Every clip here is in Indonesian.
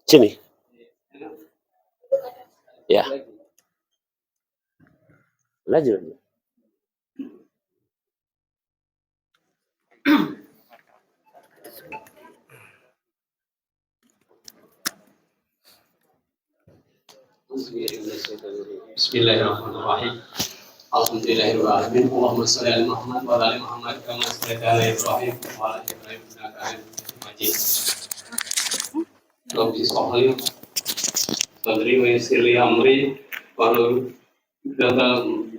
Sini. Ya. Lanjut. Bismillahirrahmanirrahim. Alhamdulillahirrahmanirrahim. Allahumma sholli ala Muhammad wa ala ali Muhammad kama shallaita ala Ibrahim wa ala ali Ibrahim innaka Hamidum Majid. Rabbi shrah li sadri wa yassir li amri wahlul 'uqdatam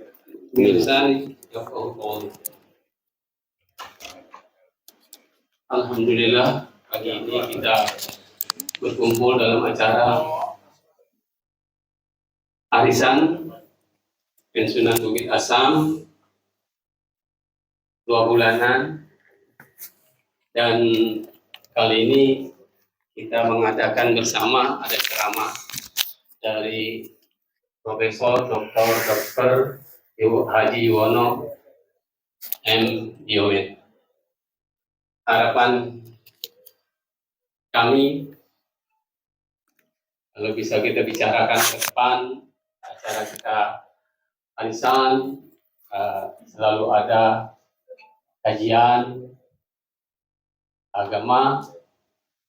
min lisani yafqahu qawli. Alhamdulillah, pagi ini kita berkumpul dalam acara arisan pensiunan Bukit Asam 2 bulanan, dan kali ini kita mengadakan bersama ada ceramah dari Profesor Dr. Haji Yuwono M.Diomed. Harapan kami kalau bisa kita bicarakan ke depan acara kita arisan, selalu ada kajian agama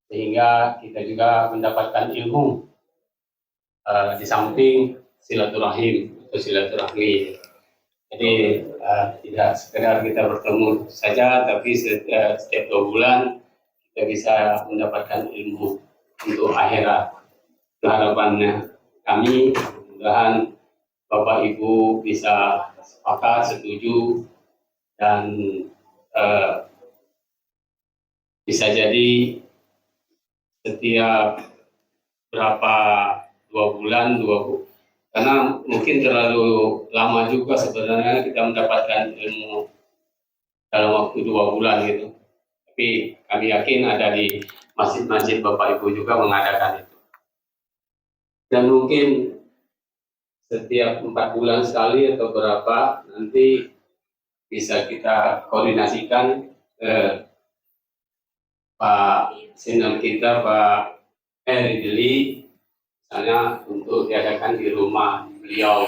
sehingga kita juga mendapatkan ilmu di samping silaturahim atau silaturahmi. Jadi tidak sekedar kita bertemu saja, tapi setiap 2 bulan kita bisa mendapatkan ilmu untuk akhirat. Harapannya kami, mudah-mudahan Bapak Ibu bisa sepakat, setuju, dan bisa jadi setiap berapa 2 bulan, karena mungkin terlalu lama juga sebenarnya kita mendapatkan ilmu dalam waktu 2 bulan gitu. Tapi kami yakin ada di masjid-masjid Bapak Ibu juga mengadakan itu. Dan mungkin setiap 4 bulan sekali atau berapa nanti bisa kita koordinasikan Pak Senior kita, Pak Ridli, misalnya untuk diadakan di rumah beliau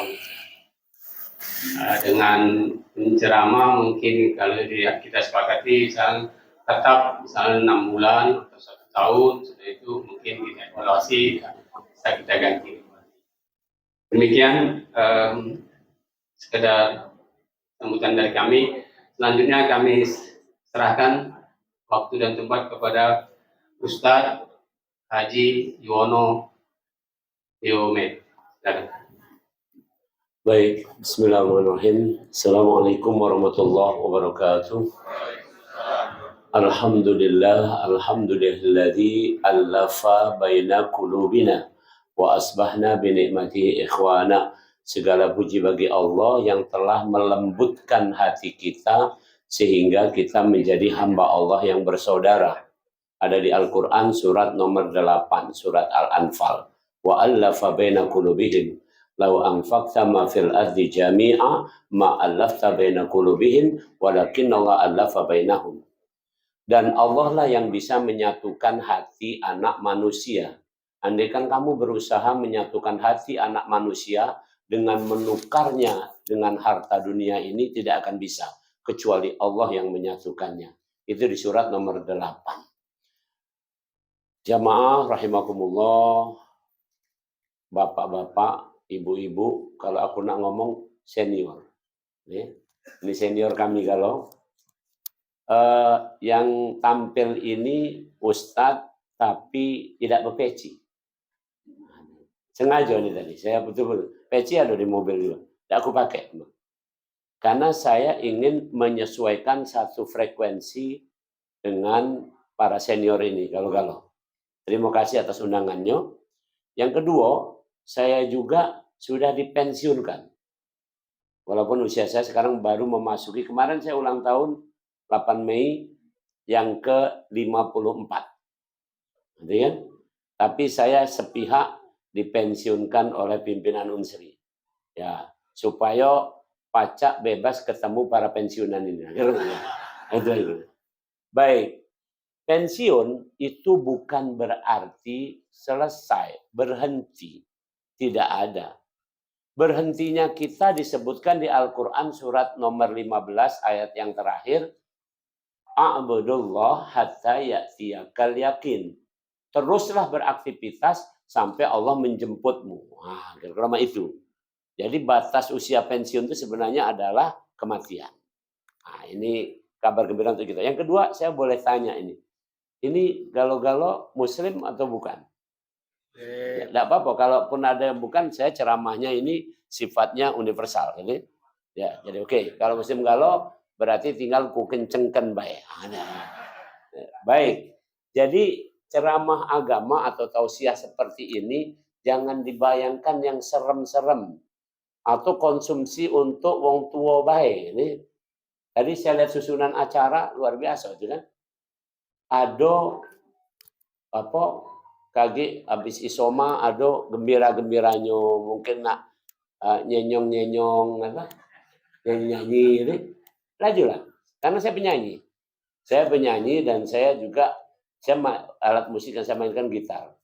dengan penceramah. Mungkin kalau kita sepakati misalnya tetap misalnya 6 bulan atau 1 tahun, setelah itu mungkin kita evaluasi, bisa kita ganti. Demikian sekedar sambutan dari kami. Selanjutnya kami serahkan waktu dan tempat kepada Ustadz Haji Yuwono M.Diomed. Baik, bismillahirrahmanirrahim. Assalamualaikum warahmatullahi wabarakatuh. Alhamdulilladzi allafa baina qulubina wa asbahna bi ni'matihi ikhwana. Segala puji bagi Allah yang telah melembutkan hati kita sehingga kita menjadi hamba Allah yang bersaudara. Ada di Al-Quran surat nomor 8, surat Al-Anfal. Wa allafa baina qulubihim law anfaqta ma fil ardi jami'a ma allafta baina qulubihim walakinna Allah allafa bainahum. Dan Allah lah yang bisa menyatukan hati anak manusia. Andaikan kamu berusaha menyatukan hati anak manusia dengan menukarnya dengan harta dunia ini, tidak akan bisa kecuali Allah yang menyatukannya. Itu di surat nomor 8. Jamaah rahimakumullah, bapak-bapak, ibu-ibu, kalau aku nak ngomong senior. Ini senior kami kalau yang tampil ini Ustadz tapi tidak berpeci. Sengaja nih tadi, saya betul-betul peci ada di mobil juga, tidak aku pakai. Karena saya ingin menyesuaikan satu frekuensi dengan para senior ini kalau. Terima kasih atas undangannya. Yang kedua, saya juga sudah dipensiunkan. Walaupun usia saya sekarang baru memasuki, kemarin saya ulang tahun 8 Mei yang ke-54. Gitu kan? Tapi saya sepihak dipensiunkan oleh pimpinan Unsri. Ya, supaya pacak bebas ketemu para pensiunan ini. Itu. Baik. pensiun itu bukan berarti selesai, berhenti. Tidak ada. Berhentinya kita disebutkan di Al-Quran surat nomor 15 ayat yang terakhir. A'budullah hatta ya'tiyakal yakin. Teruslah beraktivitas sampai Allah menjemputmu. Nah, kira-kira itu. Jadi batas usia pensiun itu sebenarnya adalah kematian. Nah, ini kabar gembira untuk kita. Yang kedua, saya boleh tanya ini. Ini galau-galau muslim atau bukan? Ya, tidak apa-apa. Kalaupun ada yang bukan, saya ceramahnya ini sifatnya universal. Jadi oke. Kalau muslim galau, berarti tinggal ku kencengkan baik. Baik. Jadi ceramah agama atau tausiah seperti ini jangan dibayangkan yang serem-serem atau konsumsi untuk wong tua baik. Ini tadi saya lihat susunan acara luar biasa itu kan. Ada apa kaki habis isoma ada gembira-gembiranya mungkin nak nyenyong-nyenyong apa nyanyi ini laju lah karena saya penyanyi dan saya juga alat musik yang saya mainkan gitar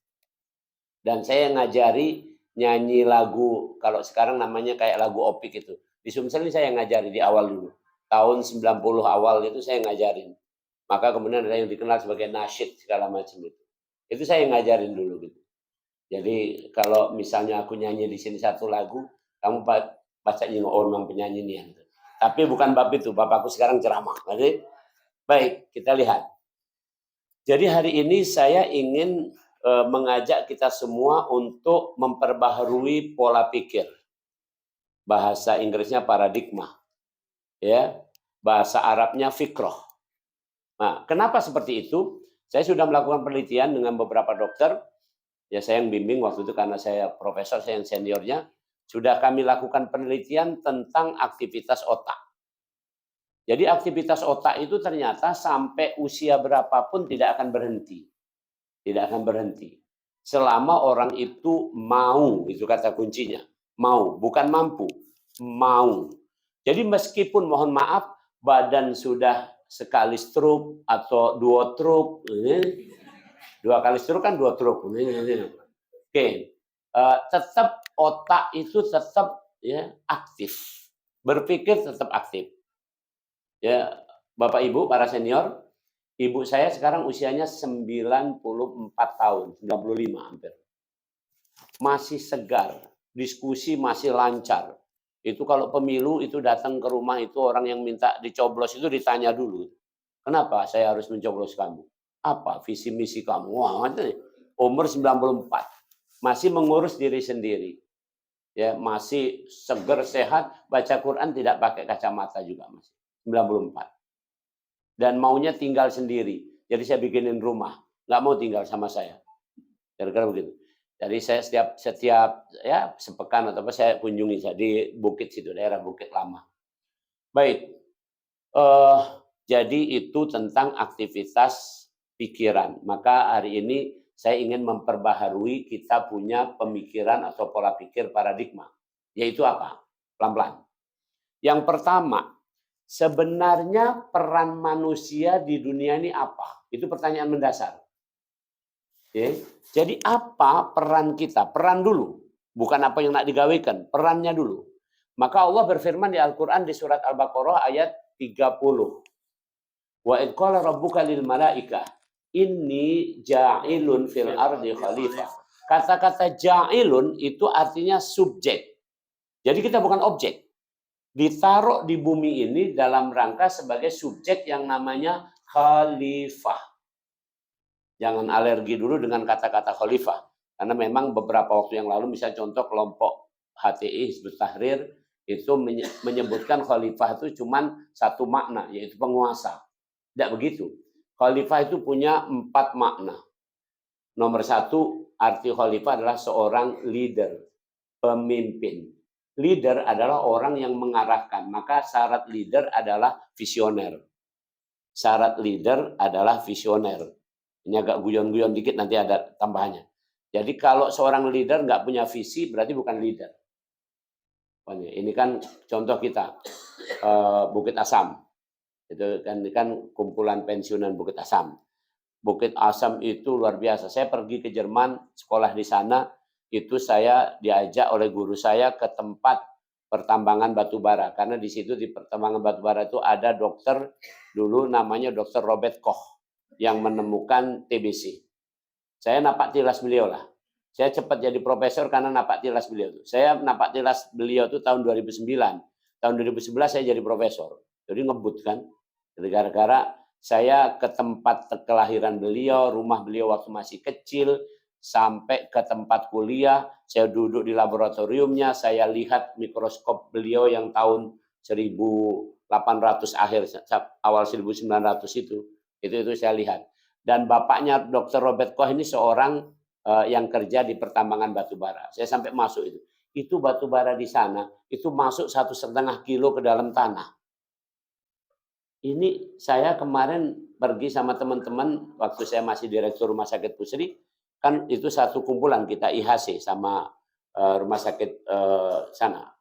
dan saya ngajari nyanyi lagu kalau sekarang namanya kayak lagu opik itu di Sumsel ini saya ngajari di awal dulu tahun 90 awal itu saya ngajarin maka kemudian ada yang dikenal sebagai nasyid segala macam itu saya ngajarin dulu gitu. Jadi kalau misalnya aku nyanyi di sini satu lagu, kamu baca oh memang penyanyi nih. Gitu. Tapi bukan bab itu, bapakku sekarang ceramah. Jadi, baik, kita lihat. Jadi hari ini saya ingin mengajak kita semua untuk memperbaharui pola pikir. Bahasa Inggrisnya paradigma. Ya, bahasa Arabnya fikroh. Nah, kenapa seperti itu? Saya sudah melakukan penelitian dengan beberapa dokter. Ya saya yang bimbing waktu itu karena saya profesor, saya yang seniornya. Sudah kami lakukan penelitian tentang aktivitas otak. Jadi aktivitas otak itu ternyata sampai usia berapapun tidak akan berhenti. Tidak akan berhenti. Selama orang itu mau, itu kata kuncinya. Mau, bukan mampu. Mau. Jadi meskipun mohon maaf, badan sudah sekali stroke atau 2 stroke, 2 kali stroke kan 2 stroke. Oke, tetap otak itu tetap ya aktif, berpikir tetap aktif. Ya, Bapak Ibu para senior, ibu saya sekarang usianya 94 tahun, 95 hampir. Masih segar, diskusi masih lancar. Itu kalau pemilu itu datang ke rumah itu orang yang minta dicoblos itu ditanya dulu. Kenapa saya harus mencoblos kamu? Apa visi misi kamu? Wah, umur 94. Masih mengurus diri sendiri. Ya, masih seger sehat, baca Quran tidak pakai kacamata juga masih. 94. Dan maunya tinggal sendiri. Jadi saya bikinin rumah, nggak mau tinggal sama saya. Kira-kira begitu. Jadi saya setiap ya sepekan atau apa saya kunjungi di Bukit situ, daerah Bukit Lama. Baik. Jadi itu tentang aktivitas pikiran. Maka hari ini saya ingin memperbaharui kita punya pemikiran atau pola pikir paradigma. Yaitu apa? Pelan-pelan. Yang pertama, sebenarnya peran manusia di dunia ini apa? Itu pertanyaan mendasar. Oke. Jadi apa peran kita? Peran dulu. Bukan apa yang nak digawekan. Perannya dulu. Maka Allah berfirman di Al-Quran di surat Al-Baqarah ayat 30. Wa idh qala rabbuka lil malaikah inni ja'ilun fil ardi khalifah. Kata-kata ja'ilun itu artinya subjek. Jadi kita bukan objek. Ditaruh di bumi ini dalam rangka sebagai subjek yang namanya khalifah. Jangan alergi dulu dengan kata-kata khalifah. Karena memang beberapa waktu yang lalu misalnya contoh kelompok HTI Hizbut Tahrir itu menyebutkan khalifah itu cuma satu makna, yaitu penguasa. Tidak begitu. Khalifah itu punya 4 makna. Nomor 1, arti khalifah adalah seorang leader, pemimpin. Leader adalah orang yang mengarahkan. Maka syarat leader adalah visioner. Syarat leader adalah visioner. Ini agak guyon-guyon dikit, nanti ada tambahannya. Jadi kalau seorang leader nggak punya visi, berarti bukan leader. Ini kan contoh kita, Bukit Asam. Itu kan kumpulan pensiunan Bukit Asam. Bukit Asam itu luar biasa. Saya pergi ke Jerman, sekolah di sana, itu saya diajak oleh guru saya ke tempat pertambangan batu bara. Karena di situ di pertambangan batu bara itu ada dokter dulu namanya Dokter Robert Koch yang menemukan TBC. Saya napak tilas beliau lah. Saya cepat jadi profesor karena napak tilas beliau itu. Saya napak tilas beliau itu tahun 2009. Tahun 2011 saya jadi profesor. Jadi ngebut kan. Jadi gara-gara saya ke tempat kelahiran beliau, rumah beliau waktu masih kecil, sampai ke tempat kuliah, saya duduk di laboratoriumnya, saya lihat mikroskop beliau yang tahun 1800 akhir, awal 1900 itu saya lihat. Dan bapaknya Dr. Robert Koch ini seorang yang kerja di pertambangan batu bara. Saya sampai masuk itu. Itu batu bara di sana, itu masuk 1,5 kilo ke dalam tanah. Ini saya kemarin pergi sama teman-teman waktu saya masih direktur Rumah Sakit Pusri, kan itu satu kumpulan kita IHC sama rumah sakit sana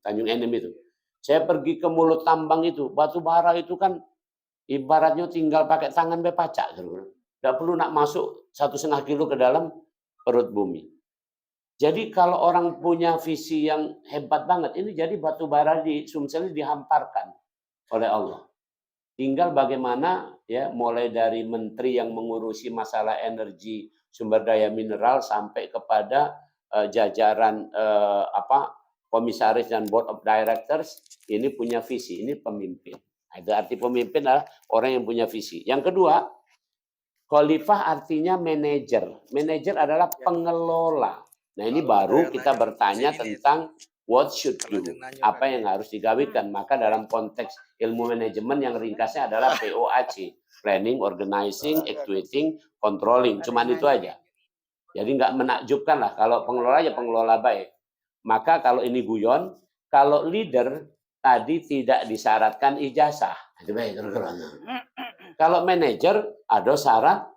Tanjung Enem itu. Saya pergi ke mulut tambang itu, batu bara itu kan ibaratnya tinggal pakai tangan bepacak, nggak perlu nak masuk 1,5 kilo ke dalam perut bumi. Jadi kalau orang punya visi yang hebat banget, ini jadi batu bara di Sumsel dihamparkan oleh Allah. Tinggal bagaimana ya, mulai dari menteri yang mengurusi masalah energi, sumber daya mineral sampai kepada jajaran komisaris dan board of directors ini punya visi, ini pemimpin. Nah, itu arti pemimpin adalah orang yang punya visi. Yang kedua, khalifah artinya manajer. Manajer adalah pengelola. Nah, ini baru kita bertanya tentang what should you, apa yang harus digawikan. Maka dalam konteks ilmu manajemen yang ringkasnya adalah POAC, planning, organizing, actuating, controlling. Cuman itu aja. Jadi nggak menakjubkan lah kalau pengelola ya pengelola baik. Maka kalau ini guyon, kalau leader tadi tidak disyaratkan ijazah. Itu baik kira-kira. Kalau manajer ada syarat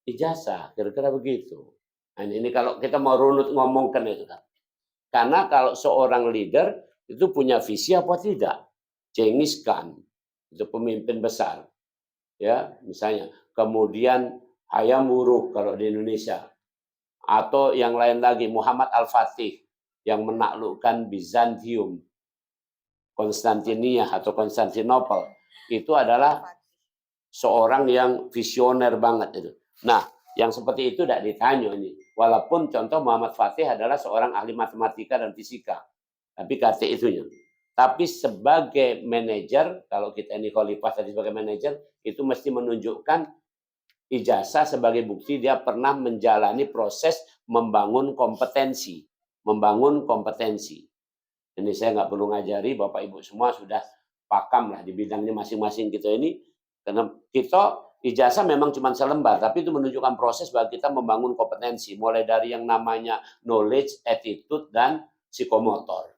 ijazah, kira-kira begitu. Nah, ini kalau kita mau runut ngomongkan itu kan. Karena kalau seorang leader itu punya visi apa tidak? Genghis Khan itu pemimpin besar, ya misalnya. Kemudian Hayam Wuruk kalau di Indonesia, atau yang lain lagi Muhammad Al-Fatih yang menaklukkan Bizantium, Konstantinia atau Konstantinopel, itu adalah seorang yang visioner banget itu. Nah, yang seperti itu tidak ditanya ini. Walaupun contoh Muhammad Fatih adalah seorang ahli matematika dan fisika. Tapi KT itunya. Tapi sebagai manajer, kalau kita ini khalifah tadi sebagai manajer, itu mesti menunjukkan ijazah sebagai bukti dia pernah menjalani proses membangun kompetensi. Membangun kompetensi. Ini saya nggak perlu ngajari, Bapak Ibu semua sudah pakam lah di bidangnya masing-masing kita ini. Karena kita ijazah memang cuma selembar, tapi itu menunjukkan proses bahwa kita membangun kompetensi. Mulai dari yang namanya knowledge, attitude, dan psikomotor.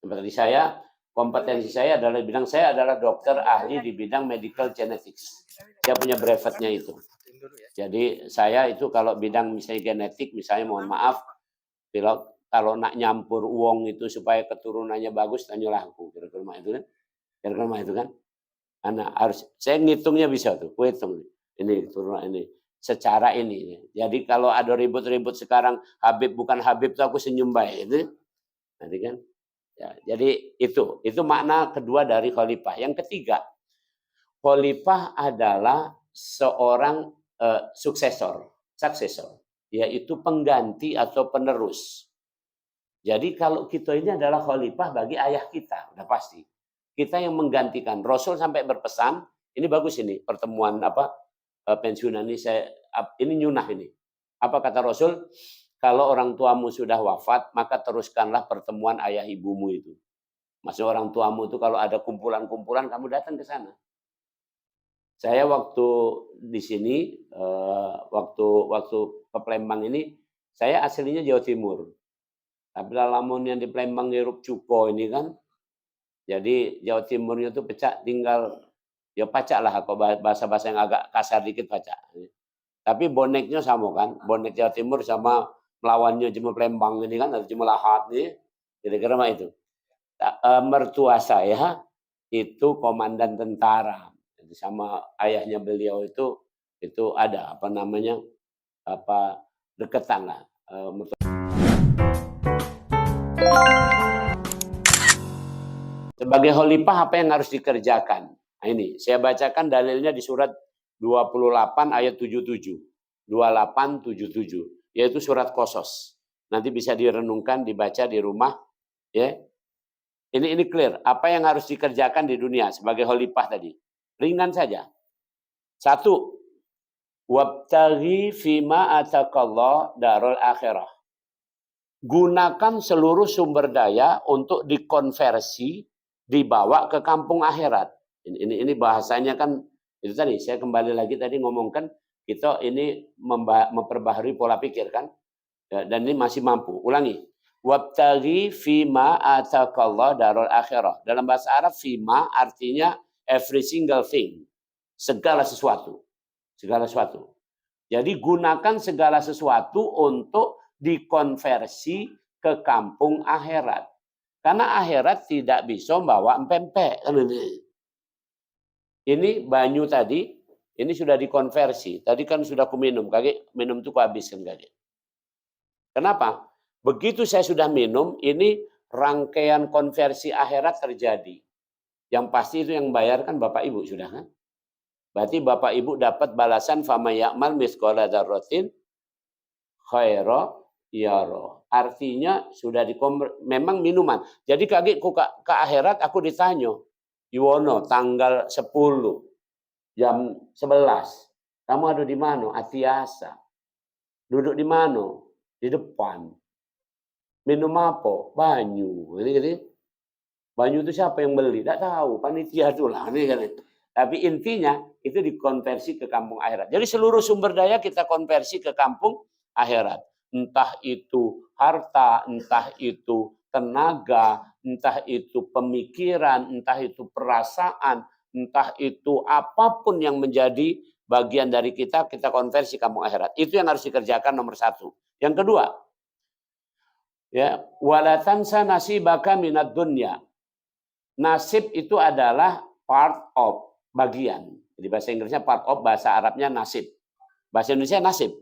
Seperti saya, kompetensi saya adalah bidang saya adalah dokter ahli di bidang medical genetics. Saya punya brevetnya itu. Jadi saya itu kalau bidang misalnya genetik, misalnya mohon maaf, kalau nak nyampur uang itu supaya keturunannya bagus, tanyalah aku. Kira-kira itu kan? Kira-kira itu kan? Karena harus saya ngitungnya bisa tuh, hitung ini turunan ini secara ini. Jadi kalau ada ribut-ribut sekarang Habib bukan Habib tuh aku senyum baik itu. Nanti kan? Ya, jadi itu makna kedua dari khalifah. Yang ketiga, khalifah adalah seorang suksesor, yaitu pengganti atau penerus. Jadi kalau kita ini adalah khalifah bagi ayah kita, udah pasti. Kita yang menggantikan. Rasul sampai berpesan, ini bagus ini pertemuan pensiunan ini ini nyunah ini. Apa kata Rasul? Kalau orang tuamu sudah wafat, maka teruskanlah pertemuan ayah ibumu itu. Maksud orang tuamu itu kalau ada kumpulan-kumpulan kamu datang ke sana. Saya waktu di sini waktu ke Palembang ini, saya aslinya Jawa Timur. Tapi lamun yang di Palembang hirup cuko ini kan, jadi Jawa Timurnya itu pecah tinggal ya pacak lah kok bahasa-bahasa yang agak kasar dikit pacak. Tapi boneknya sama kan, bonek Jawa Timur sama melawannya Jemur Palembang ini kan ada Jemur Lahat nih. Kira-kira mah itu. Mertua saya itu komandan tentara. Jadi sama ayahnya beliau itu Itu ada apa namanya, apa, deketan lah. Sebagai khalifah apa yang harus dikerjakan? Nah ini, saya bacakan dalilnya di surat 28 ayat 77. 2877, yaitu surat Qasas. Nanti bisa direnungkan, dibaca di rumah, ya. Ini clear. Apa yang harus dikerjakan di dunia sebagai khalifah tadi? Ringan saja. 1. Wabtaghi fima atakallah darul akhirah. Gunakan seluruh sumber daya untuk dikonversi, dibawa ke kampung akhirat. Ini bahasanya kan itu tadi. Saya kembali lagi tadi ngomongkan kita ini memperbaharui pola pikir kan, dan ini masih mampu. Ulangi. Wabtaghi fima atakallah darul akhirah. Dalam bahasa Arab fima artinya every single thing, segala sesuatu, segala sesuatu. Jadi gunakan segala sesuatu untuk dikonversi ke kampung akhirat. Karena akhirat tidak bisa membawa empempek. Ini banyu tadi, ini sudah dikonversi. Tadi kan sudah aku minum, kakek minum itu aku habiskan kakek. Kenapa? Begitu saya sudah minum, ini rangkaian konversi akhirat terjadi. Yang pasti itu yang bayar kan Bapak Ibu sudah kan? Berarti Bapak Ibu dapat balasan fama ya'mal mithqala dzarratin khaira yara. Artinya sudah memang minuman. Jadi kakek ke akhirat aku ditanya, Yuwono tanggal 10 jam 11. Kamu ada di mana? Atiasa. Duduk di mana? Di depan. Minum apa? Banyu. Ini. Banyu itu siapa yang beli? Tidak tahu. Panitia itu lah. Tapi intinya itu dikonversi ke kampung akhirat. Jadi seluruh sumber daya kita konversi ke kampung akhirat. Entah itu harta, entah itu tenaga, entah itu pemikiran, entah itu perasaan, entah itu apapun yang menjadi bagian dari kita konversi kampung akhirat. Itu yang harus dikerjakan nomor 1. Yang kedua, ya, wala tansa nasibaka minad dunya. Nasib itu adalah part of, bagian. Jadi bahasa Inggrisnya part of, bahasa Arabnya nasib. Bahasa Indonesia nasib.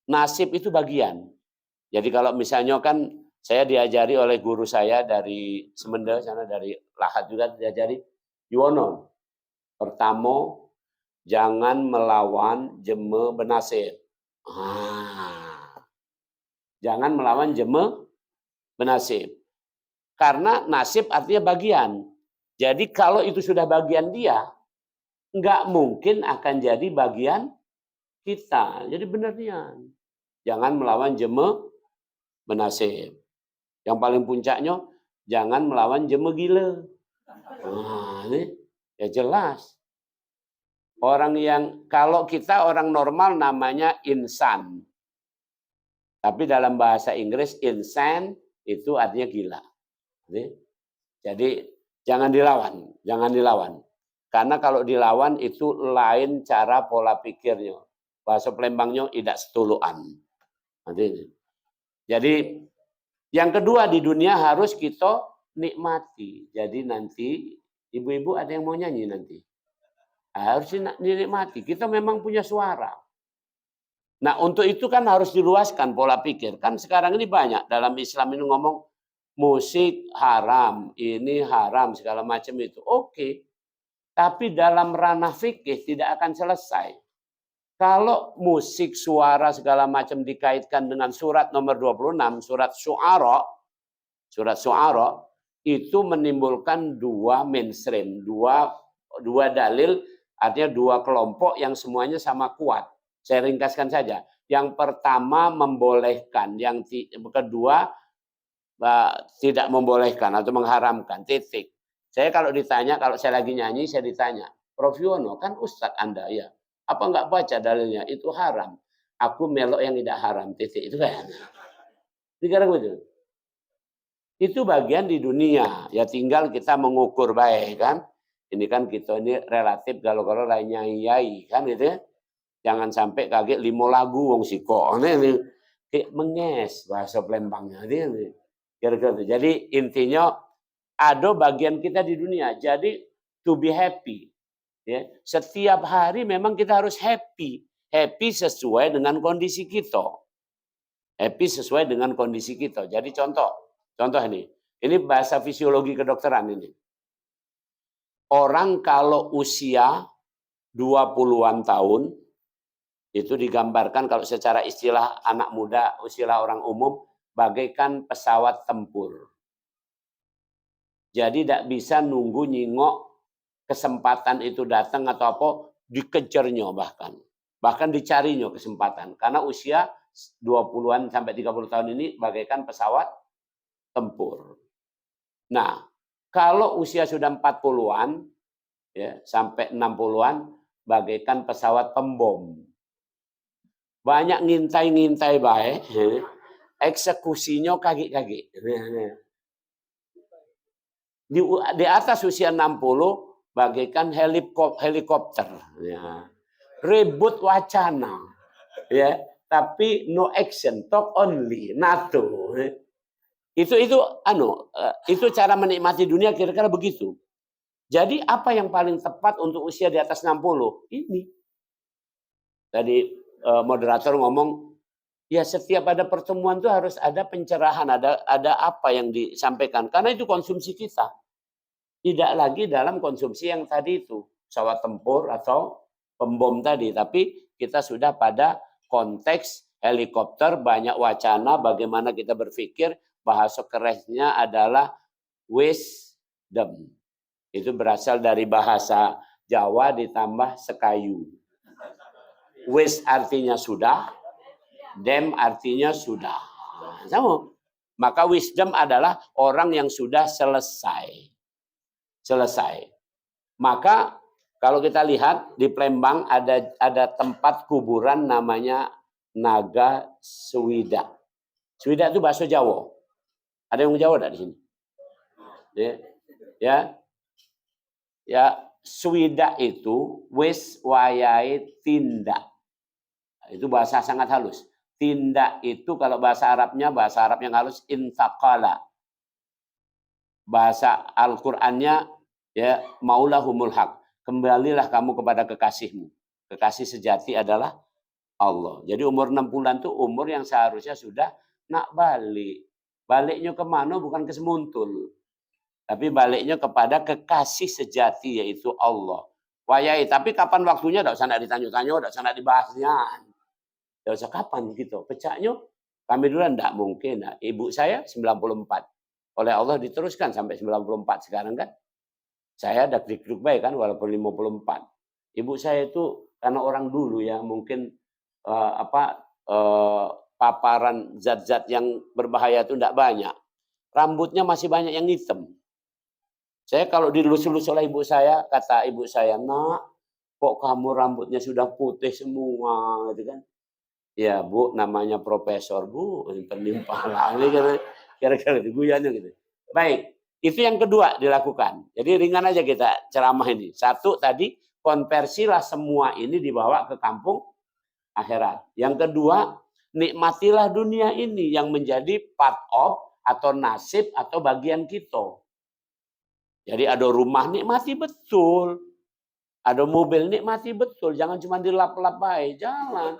Nasib itu bagian. Jadi kalau misalnya kan saya diajari oleh guru saya dari Semenda sana, dari Lahat juga diajari, Yuwono, pertama jangan melawan jeme benasib. Jangan melawan jeme benasib. Karena nasib artinya bagian. Jadi kalau itu sudah bagian dia, nggak mungkin akan jadi bagian kita. Jadi benernya jangan melawan jeme benasib. Yang paling puncaknya jangan melawan jeme gila. Ini ya jelas. Orang yang kalau kita orang normal namanya insan. Tapi dalam bahasa Inggris insan itu artinya gila. Jadi jangan dilawan. Karena kalau dilawan itu lain cara pola pikirnya. Bahasa Palembangnya tidak setuluan. Jadi yang kedua di dunia harus kita nikmati. Jadi nanti ibu-ibu ada yang mau nyanyi nanti. Harus dinikmati. Kita memang punya suara. Nah untuk itu kan harus diluaskan pola pikir. Kan sekarang ini banyak dalam Islam ini ngomong musik haram, ini haram, segala macam itu. Oke. Tapi dalam ranah fikih tidak akan selesai. Kalau musik, suara, segala macam dikaitkan dengan surat nomor 26, surat Syu'ara, itu menimbulkan dua mainstream, dua dalil, artinya dua kelompok yang semuanya sama kuat. Saya ringkaskan saja. Yang pertama membolehkan, yang kedua tidak membolehkan atau mengharamkan, titik. Saya kalau ditanya, kalau saya lagi nyanyi, saya ditanya, Prof. Yuwono, kan Ustadz Anda ya, apa enggak baca dalilnya? Itu haram. Aku melok yang tidak haram, titik. Itu kan. Begitu. Itu bagian di dunia. Ya tinggal kita mengukur baik kan. Ini kan kita ini relatif kalau lainnya nyai kan gitu ya. Jangan sampai kaget 5 lagu wong siko. Ini kayak menges bahasa Palembangnya. Jadi intinya ada bagian kita di dunia. Jadi to be happy. Ya, setiap hari memang kita harus happy. Happy sesuai dengan kondisi kita. Happy sesuai dengan kondisi kita. Jadi contoh ini. Ini bahasa fisiologi kedokteran ini. Orang kalau usia 20-an tahun, itu digambarkan kalau secara istilah anak muda, istilah orang umum, bagaikan pesawat tempur. Jadi tidak bisa nunggu nyingok kesempatan itu datang atau apa, dikejarnya bahkan. Bahkan dicarinya kesempatan. Karena usia 20-an sampai 30 tahun ini bagaikan pesawat tempur. Nah, kalau usia sudah 40-an, ya, sampai 60-an, bagaikan pesawat pembom. Banyak ngintai-ngintai baik, eksekusinya kaki-kaki. Di atas usia 60, bagaikan helikopter. Ya. Ribut wacana. Ya, tapi no action, talk only, NATO. Itu cara menikmati dunia kira-kira begitu. Jadi apa yang paling tepat untuk usia di atas 60? Ini. Tadi moderator ngomong, ya setiap ada pertemuan itu harus ada pencerahan, ada apa yang disampaikan. Karena itu konsumsi kita. Tidak lagi dalam konsumsi yang tadi itu, pesawat tempur atau pembom tadi. Tapi kita sudah pada konteks helikopter, banyak wacana, bagaimana kita berpikir, bahasa kerennya adalah wisdom. Itu berasal dari bahasa Jawa ditambah sekayu. Wis artinya sudah, dem artinya sudah. Sama. Maka wisdom adalah orang yang sudah selesai. Maka kalau kita lihat di Palembang ada tempat kuburan namanya Naga Swida. Swida itu bahasa Jawa. Ada yang Jawa di sini? Ya, Swida itu wis wayai tindak. Itu bahasa sangat halus. Tindak itu kalau bahasa Arab yang halus intaqala. Bahasa Al-Qur'annya ya maulahumul haq. Kembalilah kamu kepada kekasihmu. Kekasih sejati adalah Allah. Jadi umur 6 bulan itu umur yang seharusnya sudah nak balik. Baliknya kemana bukan ke Semuntul. Tapi baliknya kepada kekasih sejati yaitu Allah. Wayai, tapi kapan waktunya tidak usah ditanya-tanya, tidak usah dibahasnya. Tidak usah kapan gitu. Pecahnya kami dulu tidak mungkin. Nah, ibu saya 94. Oleh Allah diteruskan sampai 94 sekarang kan. Saya ada klik-klik baik kan walaupun 54. Ibu saya itu karena orang dulu ya mungkin paparan zat-zat yang berbahaya itu tidak banyak. Rambutnya masih banyak yang hitam. Saya kalau dilus-lus oleh ibu saya, kata ibu saya, nak, kok kamu rambutnya sudah putih semua, gitu kan? Ya bu, namanya profesor bu, penimpa lagi, kira-kira gitu, guyannya gitu. Baik, itu yang kedua dilakukan. Jadi ringan aja kita ceramah ini. Satu tadi, konversilah semua ini dibawa ke kampung akhirat. Yang kedua, nikmatilah dunia ini yang menjadi part of atau nasib atau bagian kita. Jadi ada rumah nikmati betul. Ada mobil nikmati betul. Jangan cuma dilap-lap baik. Jangan.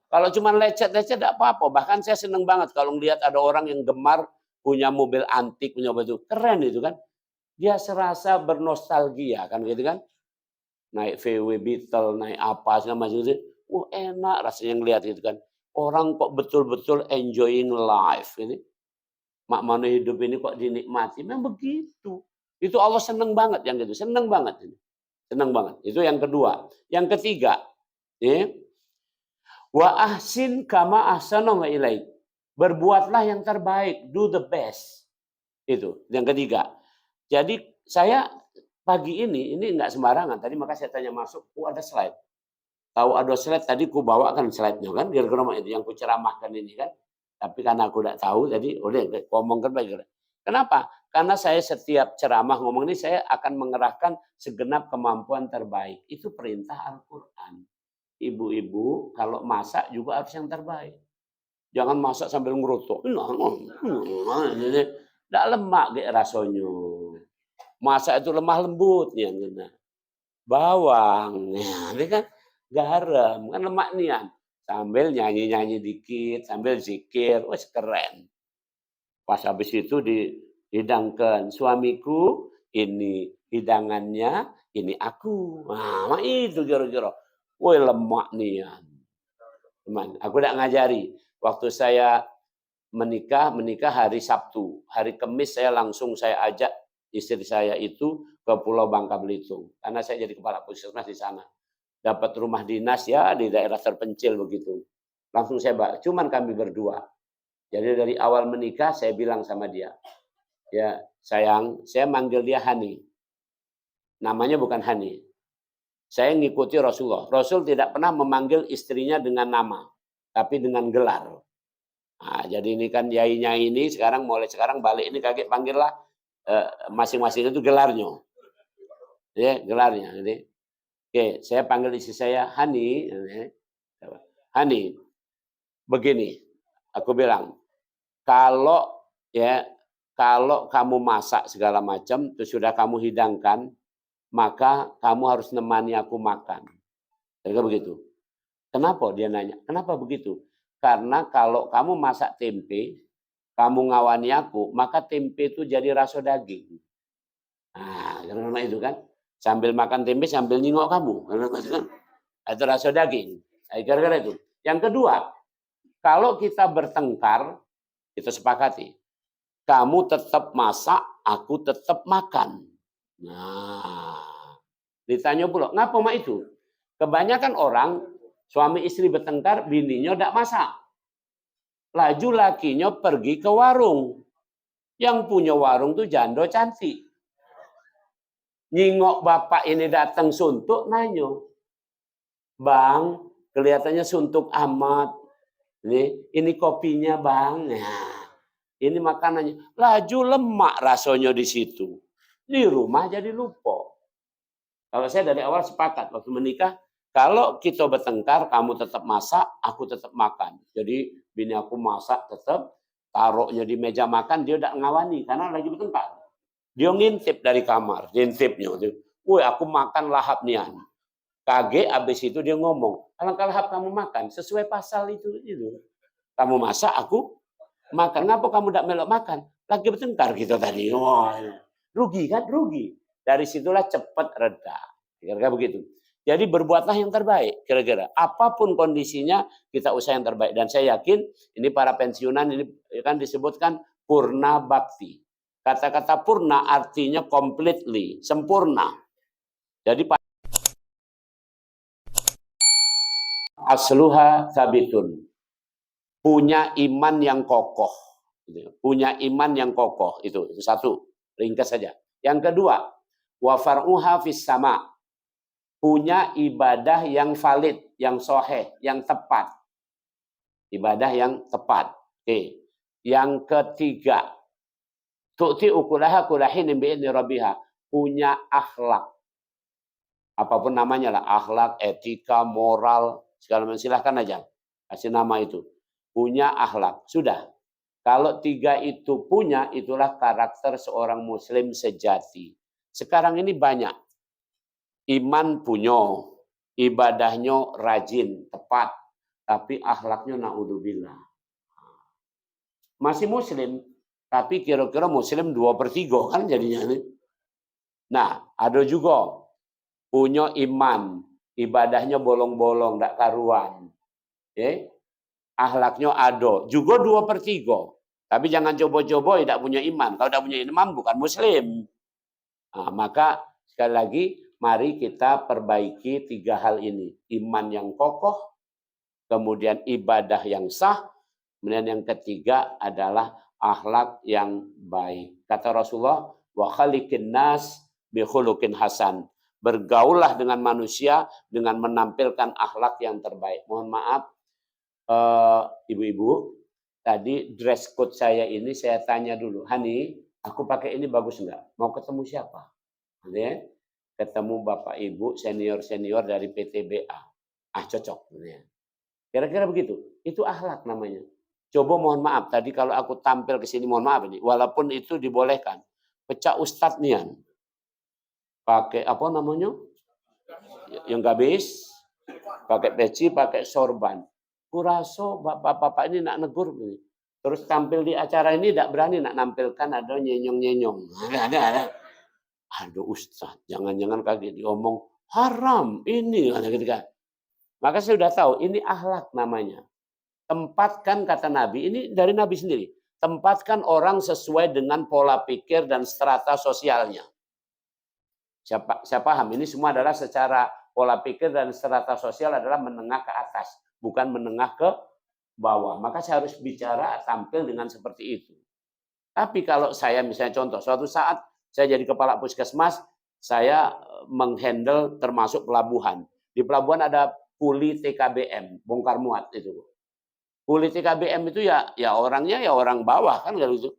Kalau cuma lecet-lecet tidak apa-apa. Bahkan saya senang banget kalau melihat ada orang yang gemar punya mobil antik, punya baju. Keren itu kan. Dia serasa bernostalgia kan gitu kan. Naik VW Beetle, naik apa segala macam itu. Enak rasanya ngelihat itu kan. Orang kok betul-betul enjoying life ini. Mak mana hidup ini kok dinikmati. Memang begitu. Itu Allah senang banget yang gitu. Senang banget ini. Senang banget. Itu yang kedua. Yang ketiga, ya. Wa ahsin kama ahsana ilaik. Berbuatlah yang terbaik, do the best. Itu yang ketiga. Jadi saya pagi ini enggak sembarangan. Tadi maka saya tanya masuk, ada slide. Tahu ada slide tadi ku bawakan slide-nya kan, kira-kira itu yang ku ceramahkan ini kan. Tapi karena aku tidak tahu, jadi udah ngomongkan baik. Kenapa? Karena saya setiap ceramah ngomong ini saya akan mengerahkan segenap kemampuan terbaik. Itu perintah Al-Quran. Ibu-ibu kalau masak juga harus yang terbaik. Jangan masak sambil ngerutuk. Tidak lemak kayak rasanya. Masak itu lemah lembut. bawang. Ya, ini kan garam, kan lemak nian. Sambil nyanyi-nyanyi dikit, sambil zikir, wes keren. Pas habis itu dihidangkan suamiku, ini hidangannya, ini aku. Nah, itu kira-kira. Woi lemak nian. Teman, aku tidak ngajari. Waktu saya menikah hari Sabtu. Hari Kamis saya ajak istri saya itu ke Pulau Bangka Belitung. Karena saya jadi kepala puskesmas di sana. Dapat rumah dinas ya di daerah terpencil begitu. Langsung saya bawa. Cuman kami berdua. Jadi dari awal menikah saya bilang sama dia. Ya sayang, saya manggil dia Hani. Namanya bukan Hani. Saya ngikuti Rasulullah. Rasul tidak pernah memanggil istrinya dengan nama. Tapi dengan gelar. Nah, jadi ini kan yainya ini sekarang mulai sekarang balik ini kakek panggillah masing-masing itu gelarnya. Ya, gelarnya. Jadi, oke, saya panggil istri saya Hani. Hani, begini. Aku bilang, kalau kalau kamu masak segala macam, terus sudah kamu hidangkan, maka kamu harus nemani aku makan. Kira begitu. Kenapa dia nanya? Kenapa begitu? Karena kalau kamu masak tempe, kamu ngawani aku, maka tempe itu jadi rasa daging. Nah, karena itu kan, sambil makan tempe sambil nyingok kamu, karena itu kan, itu rasa daging. Gara-gara itu. Yang kedua, kalau kita bertengkar, kita sepakati, kamu tetap masak, aku tetap makan. Nah, ditanya pula, ngapa mak itu? Kebanyakan orang suami istri bertengkar, bininya tidak masak. Laju lakinya pergi ke warung. Yang punya warung tuh jando cantik. Nyingok bapak ini datang suntuk, nanya. Bang, kelihatannya suntuk amat. Ini kopinya bang. Nah, ini makanannya. Laju lemak rasanya di situ. Di rumah jadi lupa. Kalau saya dari awal sepakat waktu menikah, kalau kita bertengkar, kamu tetap masak, aku tetap makan. Jadi bini aku masak tetap, taruhnya di meja makan, dia udah ngawani karena lagi bertengkar. Dia ngintip dari kamar, ngintipnya. Woi, aku makan lahap nian. Kaget, abis itu dia ngomong, alangkah lahap kamu makan, sesuai pasal itu. Kamu masak, aku makan. Ngapa kamu tidak melok makan? Lagi bertengkar gitu tadi. Wah, rugi kan? Rugi. Dari situlah cepat reda. Kira-kira begitu. Jadi berbuatlah yang terbaik. Kira-kira apapun kondisinya kita usaha yang terbaik. Dan saya yakin ini para pensiunan ini kan disebutkan purna bakti. Kata-kata purna artinya completely, sempurna. Jadi asluha sabitun. Punya iman yang kokoh. Punya iman yang kokoh. Itu satu. Ringkas saja. Yang kedua, wa far'uha fis sama. Punya ibadah yang valid, yang soheh, yang tepat. Ibadah yang tepat. Oke. Yang ketiga, tu'ti ukulaha kulahin bi'idni rabbiha. Punya akhlak. Apapun namanya lah. Akhlak, etika, moral. Segala macam silahkan aja. Kasih nama itu. Punya akhlak. Sudah. Kalau tiga itu punya, itulah karakter seorang muslim sejati. Sekarang ini banyak. Iman punya, ibadahnya rajin, tepat, tapi akhlaknya naudzubillah. Masih muslim, tapi kira-kira muslim 2/3 kan jadinya. Nah, ada juga punya iman, ibadahnya bolong-bolong, tidak karuan. Akhlaknya ada, juga 2/3. Tapi jangan coba-coba tidak punya iman. Kalau tidak punya iman bukan muslim. Nah, maka sekali lagi, mari kita perbaiki tiga hal ini. Iman yang kokoh, kemudian ibadah yang sah, kemudian yang ketiga adalah akhlak yang baik. Kata Rasulullah, wa khaliqin nas bi khuluqin hasan. Bergaullah dengan manusia dengan menampilkan akhlak yang terbaik. Mohon maaf, ibu-ibu, tadi dress code saya ini saya tanya dulu, Hani, aku pakai ini bagus enggak? Mau ketemu siapa? Ya, ketemu Bapak Ibu senior-senior dari PTBA. Cocok. Kira-kira begitu. Itu akhlak namanya. Coba mohon maaf, tadi kalau aku tampil ke sini, mohon maaf ini, walaupun itu dibolehkan. Pecah ustadz nian. Pakai apa namanya? yang gabis, pakai peci, pakai sorban. Kuraso bapak-bapak ini nak negur. Terus tampil di acara ini tidak berani nak nampilkan ada nyenyong-nyenyong. Ada. Aduh Ustaz, jangan-jangan kaget diomong haram ini. Ketika. Maka saya sudah tahu ini akhlak namanya. Tempatkan kata Nabi, ini dari Nabi sendiri. Tempatkan orang sesuai dengan pola pikir dan strata sosialnya. Saya paham, ini semua adalah secara pola pikir dan strata sosial adalah menengah ke atas, bukan menengah ke bawah. Maka saya harus bicara tampil dengan seperti itu. Tapi kalau saya misalnya contoh, suatu saat saya jadi kepala puskesmas, saya menghandle termasuk pelabuhan. Di pelabuhan ada kuli TKBM, bongkar muat itu. Kuli TKBM itu ya orangnya ya orang bawah kan gitu.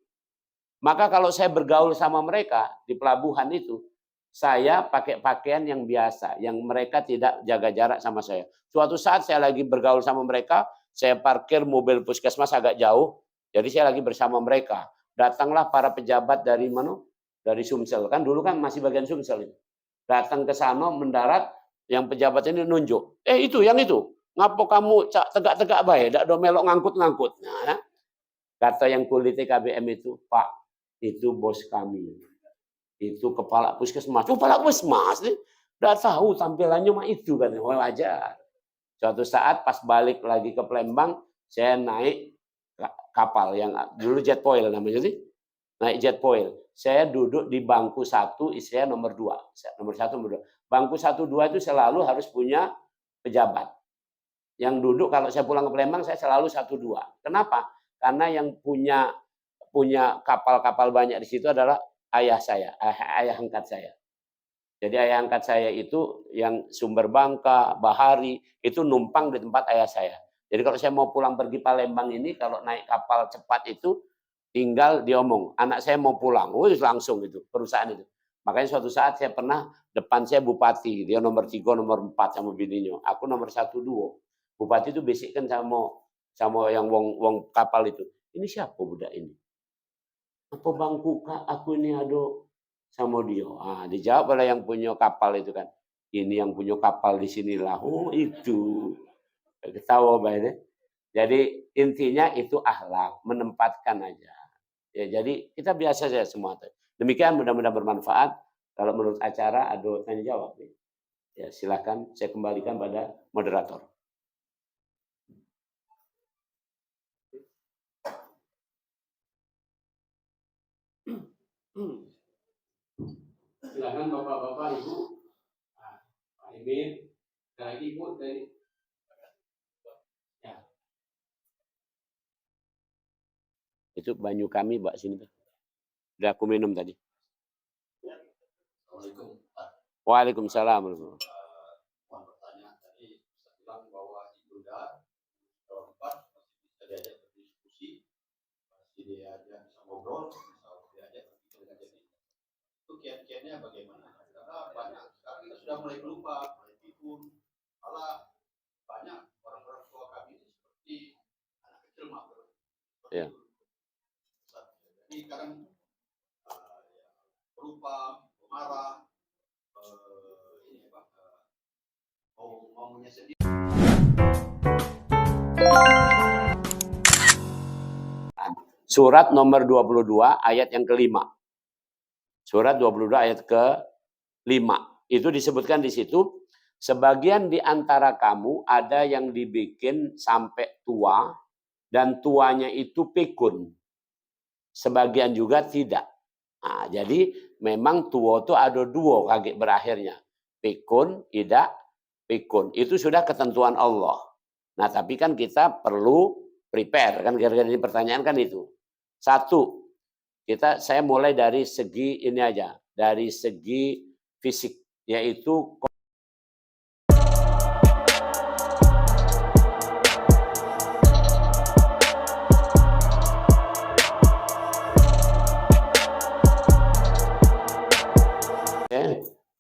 Maka kalau saya bergaul sama mereka di pelabuhan itu, saya pakai pakaian yang biasa, yang mereka tidak jaga jarak sama saya. Suatu saat saya lagi bergaul sama mereka, saya parkir mobil puskesmas agak jauh, jadi saya lagi bersama mereka. Datanglah para pejabat dari mana? Dari Sumsel. Kan dulu kan masih bagian Sumsel itu. Datang ke sana, mendarat, yang pejabat ini nunjuk. Itu, yang itu. Ngapo kamu tegak-tegak baik, dak do melok ngangkut-ngangkut. Nah, kata yang kulit TKBM itu, Pak, itu bos kami. Itu kepala puskesmas. Kepala puskesmas nih, udah tahu tampilannya mah itu kan, wajar. Suatu saat pas balik lagi ke Palembang, saya naik kapal yang dulu jet foil namanya sih. Naik jet foil. Saya duduk di bangku 1, istri nomor 2. Nomor 1, nomor 2. Bangku 1, 2 itu selalu harus punya pejabat. Yang duduk kalau saya pulang ke Palembang saya selalu 1, 2. Kenapa? Karena yang punya kapal-kapal banyak di situ adalah ayah saya, ayah angkat saya. Jadi ayah angkat saya itu yang Sumber Bangka, Bahari, itu numpang di tempat ayah saya. Jadi kalau saya mau pulang pergi Palembang ini, kalau naik kapal cepat itu, tinggal diomong, anak saya mau pulang. Langsung itu, perusahaan itu. Makanya suatu saat saya pernah, depan saya bupati, dia nomor 3, nomor 4 sama bininya. Aku nomor 1, 2. Bupati itu bisikkan sama yang wong kapal itu. Ini siapa budak ini? Apa bangku kak aku ini ado sama dia. Dijawab oleh yang punya kapal itu kan. Ini yang punya kapal di sinilah. Oh itu. Ketawa baiknya. Jadi intinya itu akhlak, menempatkan aja. Ya, jadi kita biasa saja semua. Demikian mudah-mudahan bermanfaat. Kalau menurut acara ada tanya jawab. Ya silakan saya kembalikan pada moderator. Silakan bapak-bapak, ibu. Pak Emil, lagi ibu dari. Ya. Itu banyu kami, Mbak, sini tuh. Udah aku minum tadi. Assalamualaikum. Waalaikumsalam. Pertanyaan tadi saya bilang bahwa ibadah keempat masih bisa diajak berdiskusi, masih diajak bisa ngobrol, bisa diajak berpikir dengan jadi. Itu kiat-kiatnya bagaimana? Karena banyak sekarang kita sudah mulai lupa, mulai pikun, malah banyak orang-orang tua kami ini seperti anak kecil mager. Ya. Jadi kadang berupa marah, maunya sendiri. Surat nomor 22 ayat yang kelima. Surat 22 ayat ke-5. Itu disebutkan di situ, sebagian di antara kamu ada yang dibikin sampai tua dan tuanya itu pikun. Sebagian juga tidak. Nah, jadi memang tua itu ada 2 kaki berakhirnya. Pikun, tidak pikun. Itu sudah ketentuan Allah. Nah, tapi kan kita perlu prepare. Kan kira-kira ini pertanyaan kan itu. 1, saya mulai dari segi ini aja. Dari segi fisik. Yaitu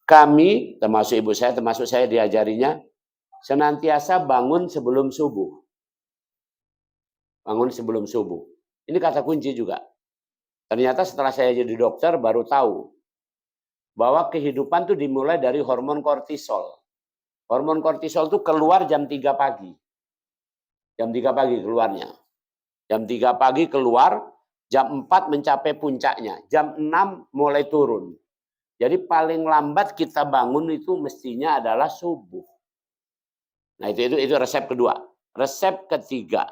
kami, termasuk ibu saya, termasuk saya diajarinya, senantiasa bangun sebelum subuh. Bangun sebelum subuh. Ini kata kunci juga. Ternyata setelah saya jadi dokter baru tahu bahwa kehidupan itu dimulai dari hormon kortisol. Hormon kortisol itu keluar jam 3 pagi. Jam 3 pagi keluarnya. Jam 3 pagi keluar, jam 4 mencapai puncaknya. Jam 6 mulai turun. Jadi paling lambat kita bangun itu mestinya adalah subuh. Nah itu resep kedua. Resep ketiga.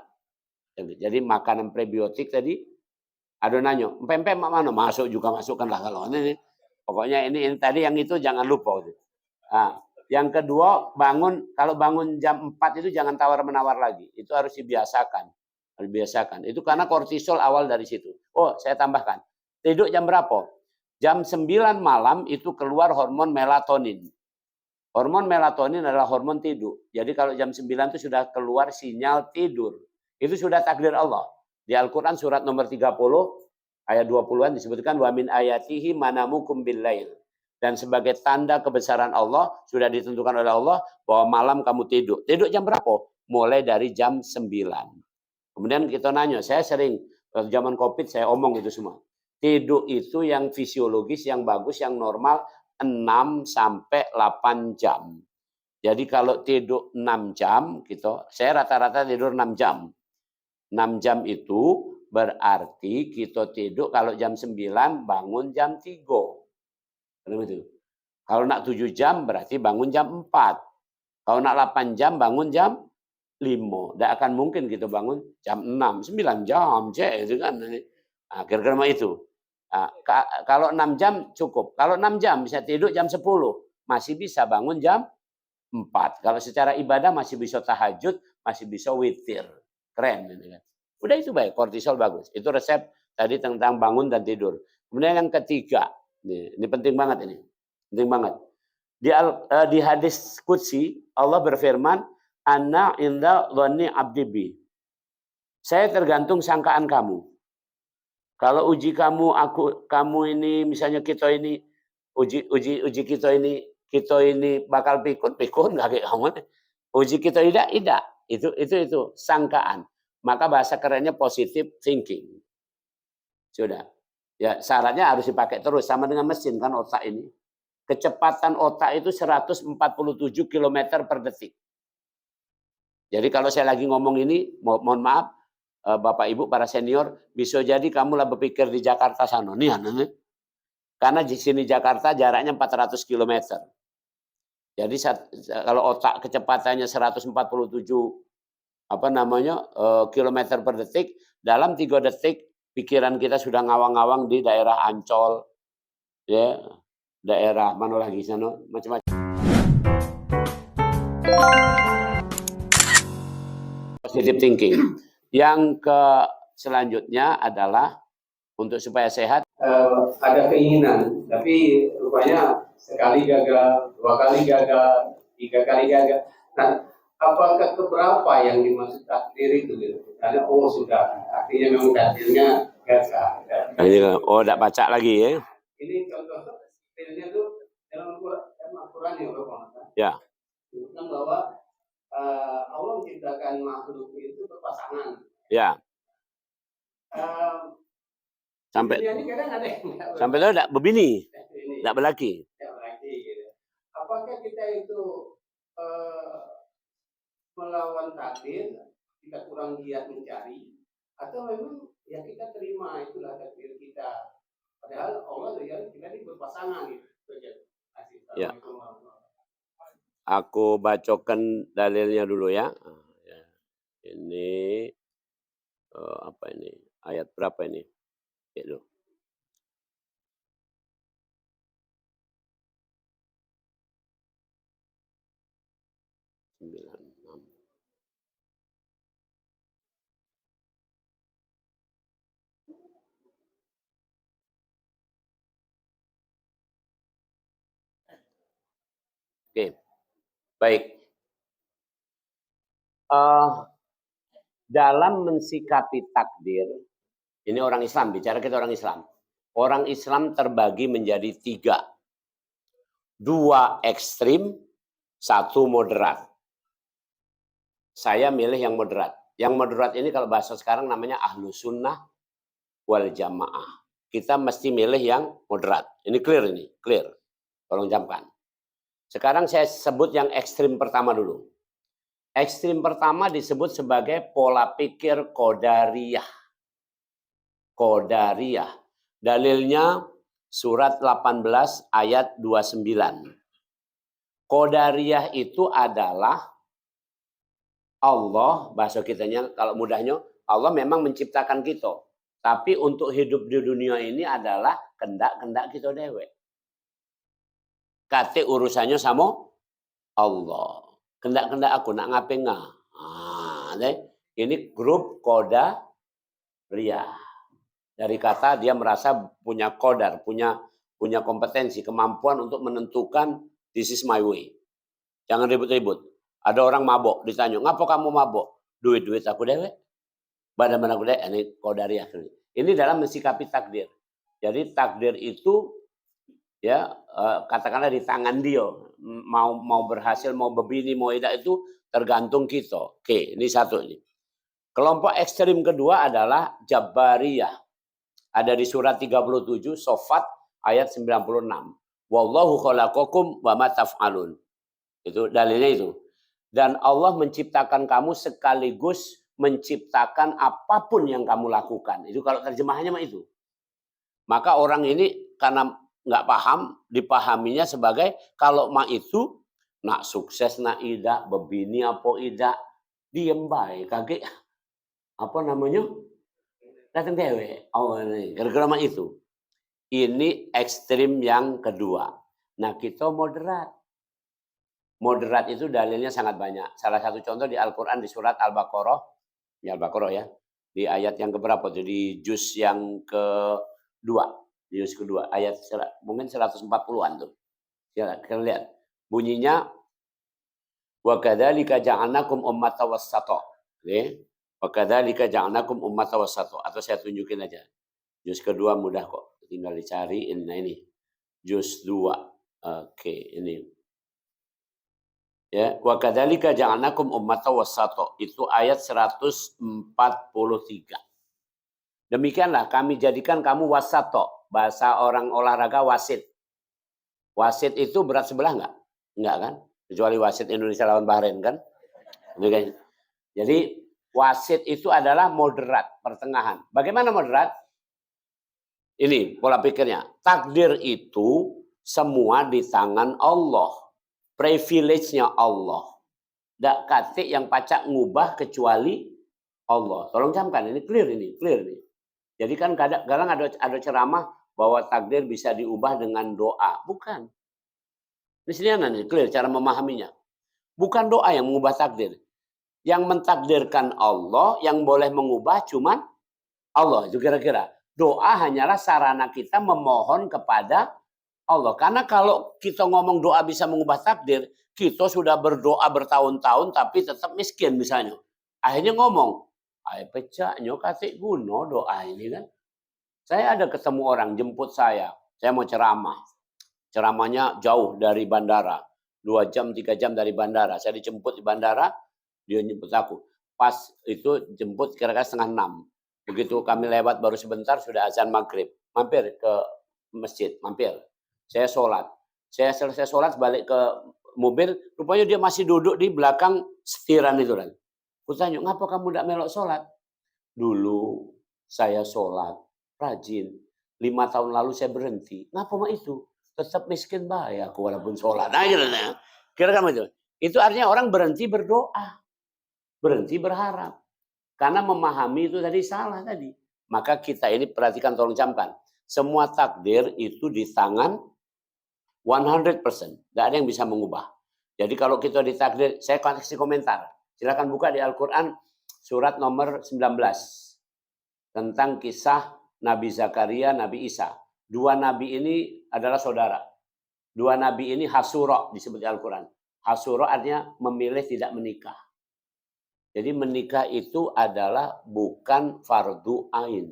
Jadi makanan prebiotik tadi, ada nanya, pempek mana? Masuk juga masukkanlah kalau ini. Pokoknya ini tadi yang itu jangan lupa. Nah, yang kedua, kalau bangun jam 4 itu jangan tawar-menawar lagi. Itu harus dibiasakan. Harus dibiasakan. Itu karena kortisol awal dari situ. Oh, saya tambahkan. Tidur jam berapa? Jam 9 malam itu keluar hormon melatonin. Hormon melatonin adalah hormon tidur. Jadi kalau jam 9 itu sudah keluar sinyal tidur. Itu sudah takdir Allah. Di Al-Quran surat nomor 30 ayat 20-an disebutkan wa min ayatihi manamukum bil-lail. Dan sebagai tanda kebesaran Allah sudah ditentukan oleh Allah bahwa malam kamu tidur. Tidur jam berapa? Mulai dari jam 9. Kemudian kita nanya, saya sering zaman Covid saya omong itu semua. Tidur itu yang fisiologis, yang bagus, yang normal 6 sampai 8 jam. Jadi kalau tidur 6 jam gitu, saya rata-rata tidur 6 jam. 6 jam itu berarti kita tidur kalau jam 9 bangun jam 3. Kalau nak 7 jam berarti bangun jam 4. Kalau nak 8 jam bangun jam 5. Tidak akan mungkin kita bangun jam 6. 9 jam. Itu kan. Nah, kira-kira itu. Nah, kalau 6 jam cukup. Kalau 6 jam bisa tidur jam 10. Masih bisa bangun jam 4. Kalau secara ibadah masih bisa tahajud, masih bisa witir. Keren. Udah itu baik, kortisol bagus. Itu resep tadi tentang bangun dan tidur. Kemudian yang ketiga, ini penting banget ini. Penting banget. Di hadis qudsi Allah berfirman, "Ana inda dhanni 'abdi bi." Saya tergantung sangkaan kamu. Kalau uji kamu ini misalnya kita ini uji kita ini bakal pikun enggak kayak kamu. Uji kita tidak. Itu sangkaan. Maka bahasa kerennya positive thinking. Sudah. Ya, syaratnya harus dipakai terus sama dengan mesin kan otak ini. Kecepatan otak itu 147 km per detik. Jadi kalau saya lagi ngomong ini, mohon maaf, Bapak Ibu para senior, bisa jadi kamu lah berpikir di Jakarta sana. Nih. Karena di sini Jakarta jaraknya 400 km. Jadi kalau otak kecepatannya 147 kilometer per detik, dalam 3 detik pikiran kita sudah ngawang-ngawang di daerah Ancol, ya, daerah mana lagi sana, macam-macam. Positive thinking. Yang selanjutnya adalah untuk supaya sehat. Ada keinginan, tapi rupanya sekali gagal, 2 kali gagal, 3 kali gagal. Nah, apakah keberapa yang dimaksud takdir itu? Karena sudah, artinya memang takdirnya gagal. Tidak baca lagi ya. Ini contoh takdirnya itu dalam Al-Quran ya. Disebutkan bahwa Allah menciptakan makhluk itu berpasangan. Ya. Sampai itu tidak berbini, tidak berlaki. Gitu. Apakah kita itu melawan takdir, kita kurang giat mencari, atau memang ya kita terima itulah takdir kita. Padahal Allah lihat kita ini berpasangan gitu. Ya. Aku bacakan dalilnya dulu ya. Ini apa ini? Ayat berapa ini? Itu. Oke, baik. Dalam mensikapi takdir, ini orang Islam, bicara kita orang Islam. Orang Islam terbagi menjadi 3. 2 ekstrim, 1 moderat. Saya milih yang moderat. Yang moderat ini kalau bahasa sekarang namanya ahlu sunnah wal jamaah. Kita mesti milih yang moderat. Ini clear ini, clear. Tolong camkan. Sekarang saya sebut yang ekstrim pertama dulu. Ekstrim pertama disebut sebagai pola pikir Qadariyah. Qadariyah. Dalilnya surat 18 ayat 29. Qadariyah itu adalah Allah, bahasa kitanya kalau mudahnya, Allah memang menciptakan kita. Tapi untuk hidup di dunia ini adalah kendak-kendak kita dewe. Kate urusannya sama Allah. Kendak-kendak aku nak ngapain ngah. Ini grup Qadariyah. Dari kata dia merasa punya qadar, punya kompetensi, kemampuan untuk menentukan this is my way. Jangan ribut-ribut. Ada orang mabok, ditanya, ngapa kamu mabok? Duit-duit aku dewe. Badan aku dewe, ini Qadariyah. Ini dalam mensikapi takdir. Jadi takdir itu ya katakanlah di tangan dia. Mau berhasil, mau begini, mau tidak itu tergantung kita. Oke, ini satu ini. Kelompok ekstrim kedua adalah Jabariyah. Ada di surat 37 Sofat ayat 96. Wallahu khalaqakum wa ma taf'alun. Itu dalilnya itu. Dan Allah menciptakan kamu sekaligus menciptakan apapun yang kamu lakukan. Itu kalau terjemahannya mah itu. Maka orang ini karena nggak paham, dipahaminya sebagai kalau mah itu nak sukses nak ida, bebini apa ida, diem baik kagek apa namanya datang dewe. Oh ini gara-gara mah itu. Ini ekstrim yang kedua. Nah kita moderat. Moderat itu dalilnya sangat banyak. Salah satu contoh di Al-Quran di surat Al-Baqarah. Ya Al-Baqarah ya. Di ayat yang keberapa? Jadi juz yang kedua. Juz kedua. Ayat mungkin 140-an tuh. Ya, kita lihat. Bunyinya. Wa kadzalika ja'alnakum ummatan wassata. Wa kadzalika ja'alnakum ummatan wassata. Atau saya tunjukin aja. Juz kedua mudah kok. Tinggal dicari. Nah ini. Juz 2. Oke, ini. Ya, wa kadzalika ja'alnakum ummatan wassata. Itu ayat 143. Demikianlah kami jadikan kamu wasato. Bahasa orang olahraga wasit. Wasit itu berat sebelah enggak? Enggak kan? Kecuali wasit Indonesia lawan Bahrain kan? Jadi wasit itu adalah moderat, pertengahan. Bagaimana moderat? Ini pola pikirnya. Takdir itu semua di tangan Allah. Privilege-nya Allah. Ndak kate yang pacak ngubah kecuali Allah. Tolong camkan, ini clear ini. Jadi kan kadang ada ceramah bahwa takdir bisa diubah dengan doa. Bukan. Di sini nih clear cara memahaminya. Bukan doa yang mengubah takdir. Yang mentakdirkan Allah, yang boleh mengubah cuman Allah. Itu kira-kira. Doa hanyalah sarana kita memohon kepada Allah. Karena kalau kita ngomong doa bisa mengubah takdir, kita sudah berdoa bertahun-tahun tapi tetap miskin misalnya. Akhirnya ngomong, "Ai pecahnya kasih guna doa ini kan." Saya ada ketemu orang jemput saya mau ceramah. Ceramahnya jauh dari bandara. 2 jam, 3 jam dari bandara. Saya dijemput di bandara, dia jemput aku. Pas itu jemput kira-kira 5:30. Begitu kami lewat baru sebentar sudah azan maghrib. Mampir ke masjid, mampir. Saya sholat. Saya selesai sholat balik ke mobil, rupanya dia masih duduk di belakang setiran itu kan. Kutanya, ngapa kamu tidak melok sholat? Dulu saya sholat, rajin. 5 tahun lalu saya berhenti. Ngapa mah itu? Tetap miskin bahaya aku walaupun sholat. Nah, kira-kira itu. Itu artinya orang berhenti berdoa. Berhenti berharap. Karena memahami itu tadi salah tadi. Maka kita ini perhatikan, tolong camkan. Semua takdir itu di tangan 100%. Tidak ada yang bisa mengubah. Jadi kalau kita ditakdir, saya kasih komentar. Silakan buka di Al-Quran surat nomor 19. Tentang kisah Nabi Zakaria, Nabi Isa. 2 nabi ini adalah saudara. 2 nabi ini hasura disebut di Al-Quran. Hasura artinya memilih tidak menikah. Jadi menikah itu adalah bukan fardu ain.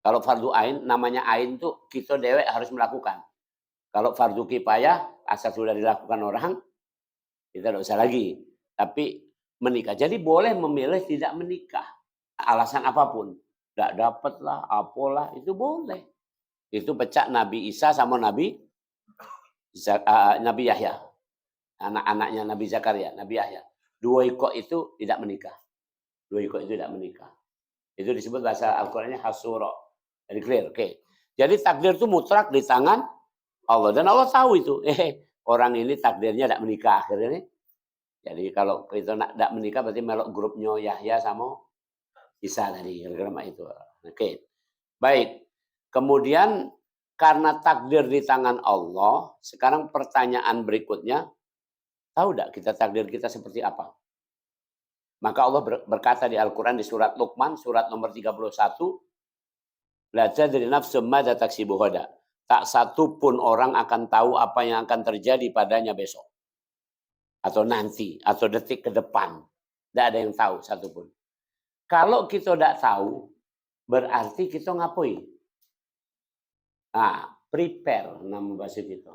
Kalau fardu ain, namanya ain itu kita dewek harus melakukan. Kalau fardu kifayah, asal sudah dilakukan orang, kita tidak usah lagi. Tapi menikah. Jadi boleh memilih tidak menikah. Alasan apapun. Tidak dapat lah, apalah, itu boleh. Itu pecah Nabi Isa sama Nabi Nabi Yahya. Anak-anaknya Nabi Zakaria, Nabi Yahya. Dua ikut itu tidak menikah. Dua ikut itu tidak menikah. Itu disebut bahasa Al-Qur'annya hasura. Jadi clear, oke. Jadi takdir itu mutlak di tangan Allah. Dan Allah tahu itu. Orang ini takdirnya tidak menikah akhirnya nih. Jadi kalau kita tidak menikah berarti melok grupnya Yahya sama Isa tadi. Kira-kira itu. Oke. Baik. Kemudian karena takdir di tangan Allah, sekarang pertanyaan berikutnya, tahu tidak kita takdir kita seperti apa? Maka Allah berkata di Al-Quran di surat Luqman, surat nomor 31, la tadri nafsum madza taksibu ghadan. Tak satu pun orang akan tahu apa yang akan terjadi padanya besok. Atau nanti, atau detik ke depan. Tidak ada yang tahu satupun. Kalau kita tidak tahu, berarti kita ngapain? Nah, prepare nama bahasa kita.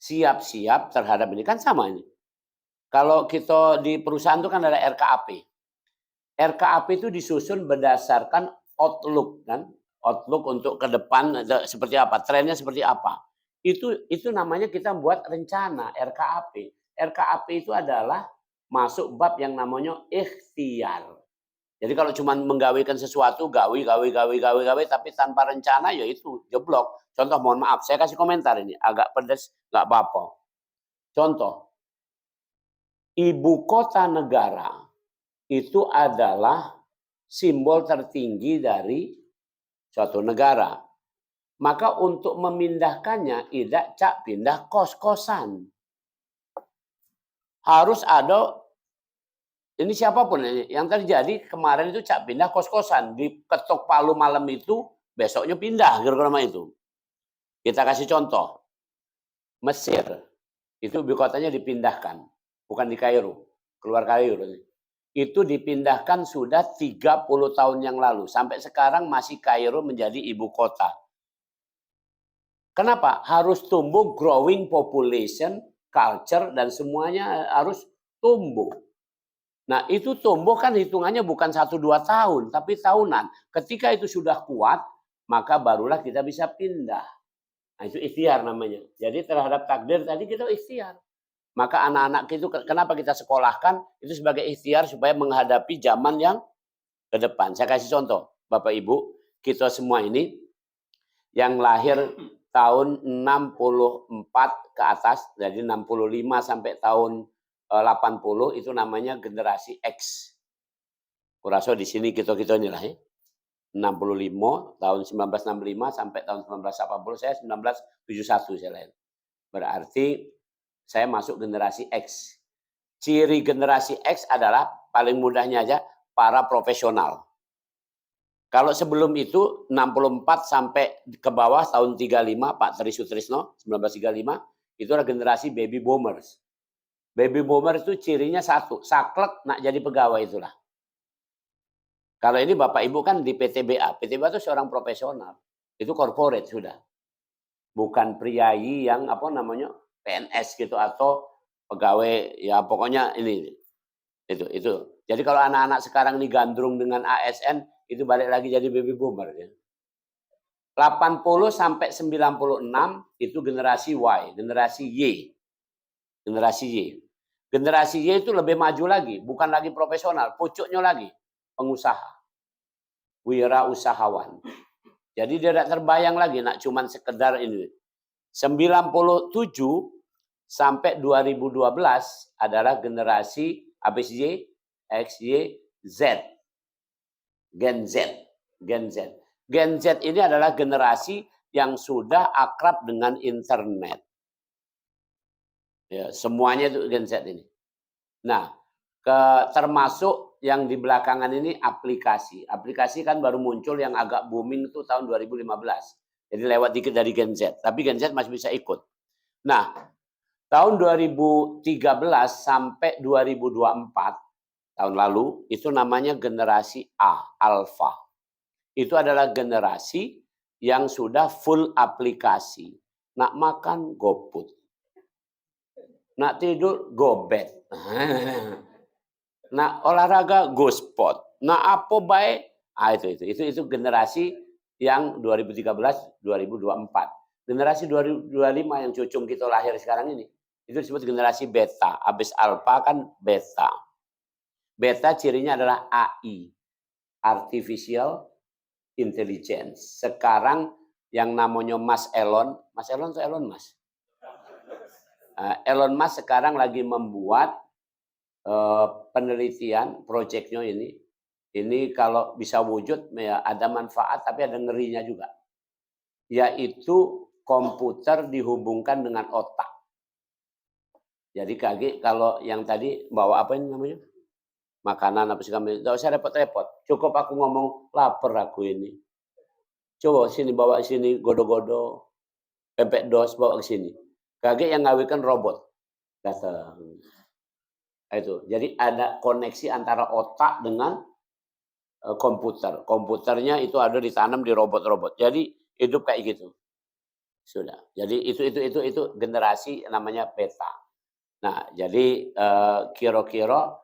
Siap-siap terhadap ini. Kan sama ini. Kalau kita di perusahaan itu kan ada RKAP. RKAP itu disusun berdasarkan outlook kan, outlook untuk ke depan seperti apa, trennya seperti apa. Itu namanya kita buat rencana RKAP. RKAP itu adalah masuk bab yang namanya ikhtiar. Jadi kalau cuma menggawikan sesuatu, gawi, tapi tanpa rencana ya itu jeblok. Contoh, mohon maaf, saya kasih komentar ini agak pedas, nggak apa-apa. Contoh, ibu kota negara itu adalah simbol tertinggi dari suatu negara. Maka untuk memindahkannya tidak cak pindah kos-kosan. Harus ada, ini siapapun yang terjadi kemarin itu cak pindah kos-kosan. Diketok palu malam itu, besoknya pindah kira-kira itu. Kita kasih contoh. Mesir, itu ibu kotanya dipindahkan. Bukan di Kairo, keluar Kairo. Itu dipindahkan sudah 30 tahun yang lalu. Sampai sekarang masih Kairo menjadi ibu kota. Kenapa? Harus tumbuh growing population, culture, dan semuanya harus tumbuh. Nah itu tumbuh kan hitungannya bukan 1-2 tahun, tapi tahunan. Ketika itu sudah kuat, maka barulah kita bisa pindah. Nah itu ikhtiar namanya. Jadi terhadap takdir tadi kita ikhtiar. Maka anak-anak itu kenapa kita sekolahkan itu sebagai ikhtiar supaya menghadapi zaman yang ke depan. Saya kasih contoh, Bapak Ibu, kita semua ini yang lahir tahun 64 ke atas, dari 65 sampai tahun 80 itu namanya generasi X. Kurasa di sini kita inilah ya. 65 tahun 1965 sampai tahun 1980, saya 1971 saya lahir. Berarti saya masuk generasi X. Ciri generasi X adalah paling mudahnya aja para profesional. Kalau sebelum itu 64 sampai ke bawah tahun 35 Pak Tri Sutrisno 1935 itu adalah generasi baby boomers. Baby boomers itu cirinya satu, saklek nak jadi pegawai itulah. Kalau ini Bapak Ibu kan di PTBA. PTBA itu seorang profesional. Itu corporate sudah. Bukan priayi yang apa namanya PNS gitu atau pegawai ya pokoknya ini itu. Jadi kalau anak-anak sekarang ini gandrung dengan ASN itu balik lagi jadi baby boomer ya. 80 sampai 96 itu generasi Y, generasi Y. Generasi Y. Generasi Y itu lebih maju lagi, bukan lagi profesional, pucuknya lagi pengusaha. Wirausahawan. Jadi dia tidak terbayang lagi nak cuman sekedar ini. 97 sampai 2012 adalah generasi habis Y, X, Y, Z. Gen Z. Gen Z. Gen Z ini adalah generasi yang sudah akrab dengan internet. Ya, semuanya itu Gen Z ini. Nah, termasuk yang di belakangan ini aplikasi. Aplikasi kan baru muncul yang agak booming itu tahun 2015. Jadi lewat dikit dari Gen Z. Tapi Gen Z masih bisa ikut. Nah, tahun 2013 sampai 2024, tahun lalu, itu namanya generasi A, Alpha. Itu adalah generasi yang sudah full aplikasi. Nak makan, GoFood. Nak tidur, GoBed. Nak olahraga, GoSport. Nak apa baik? Itu generasi yang 2013-2024. Generasi 2025 yang cucung kita lahir sekarang ini, itu disebut generasi beta. Habis alpha kan beta. Beta cirinya adalah AI, Artificial Intelligence. Sekarang yang namanya Mas Elon itu Elon Musk. Elon Musk sekarang lagi membuat penelitian proyeknya ini. Ini kalau bisa wujud ya ada manfaat tapi ada ngerinya juga. Yaitu komputer dihubungkan dengan otak. Jadi kaki kalau yang tadi bawa apa ini namanya? Makanan apa segala macam. Tidak usah repot-repot. Cukup aku ngomong lapar aku ini. Coba sini bawa sini godo-godo. Pempek dos bawa ke sini. Kaki yang ngawikan robot. Datang. Itu. Jadi ada koneksi antara otak dengan komputer. Komputernya itu ada ditanam di robot-robot. Jadi hidup kayak gitu. Sudah. Jadi itu generasi namanya beta. Nah, jadi kira-kira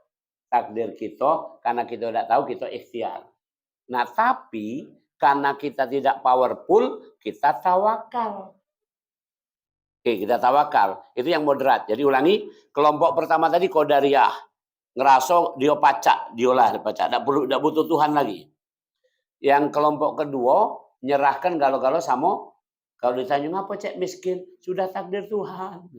takdir kita karena kita tidak tahu kita ikhtiar. Nah, tapi karena kita tidak powerful, kita tawakal. Oke, kita tawakal. Itu yang moderat. Jadi ulangi, kelompok pertama tadi qadariyah. Ngerasa dia pacak, diolah pacak. Tidak butuh Tuhan lagi. Yang kelompok kedua, nyerahkan galau-galau sama, kalau ditanya, ngapa cek miskin? Sudah takdir Tuhan.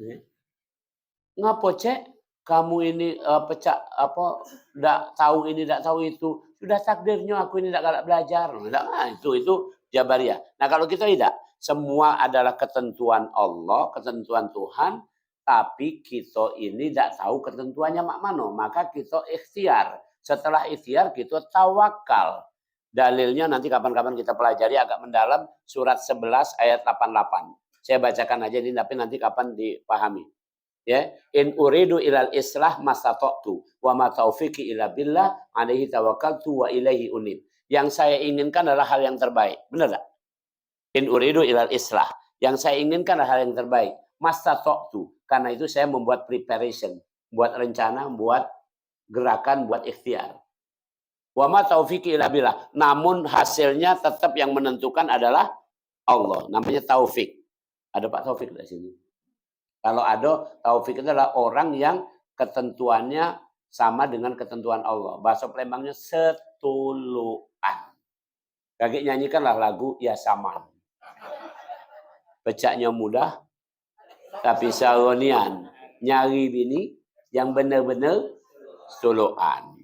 Ngapa cek? Kamu ini pecah apa? Tidak tahu ini, tidak tahu itu. Sudah takdirnya aku ini tidak galak belajar. Nah, itu Jabariyah. Nah kalau kita tidak, semua adalah ketentuan Allah, ketentuan Tuhan. Tapi kita ini tidak tahu ketentuannya mak mano. Maka kita ikhtiar. Setelah ikhtiar kita tawakal. Dalilnya nanti kapan-kapan kita pelajari agak mendalam. Surat 11 ayat 88. Saya bacakan aja ini, tapi nanti kapan dipahami. Ya, in uridu ilal islah mastata'tu wa ma taufiqi illa billah alaihi tawakkaltu wa ilaihi unib. Yang saya inginkan adalah hal yang terbaik. Benar tak? In uridu ilal islah. Yang saya inginkan adalah hal yang terbaik. Mastata'tu. Karena itu saya membuat preparation, buat rencana, buat gerakan, buat ikhtiar. Wa ma taufiqi illa billah. Namun hasilnya tetap yang menentukan adalah Allah. Namanya taufik. Ada Pak Taufik di sini. Kalau ada, taufik itu adalah orang yang ketentuannya sama dengan ketentuan Allah. Bahasa Palembangnya setuluan. Kakek nyanyikanlah lagu Ya Saman. Pecahnya mudah, tapi saronian. Nyari bini yang benar-benar setuluan.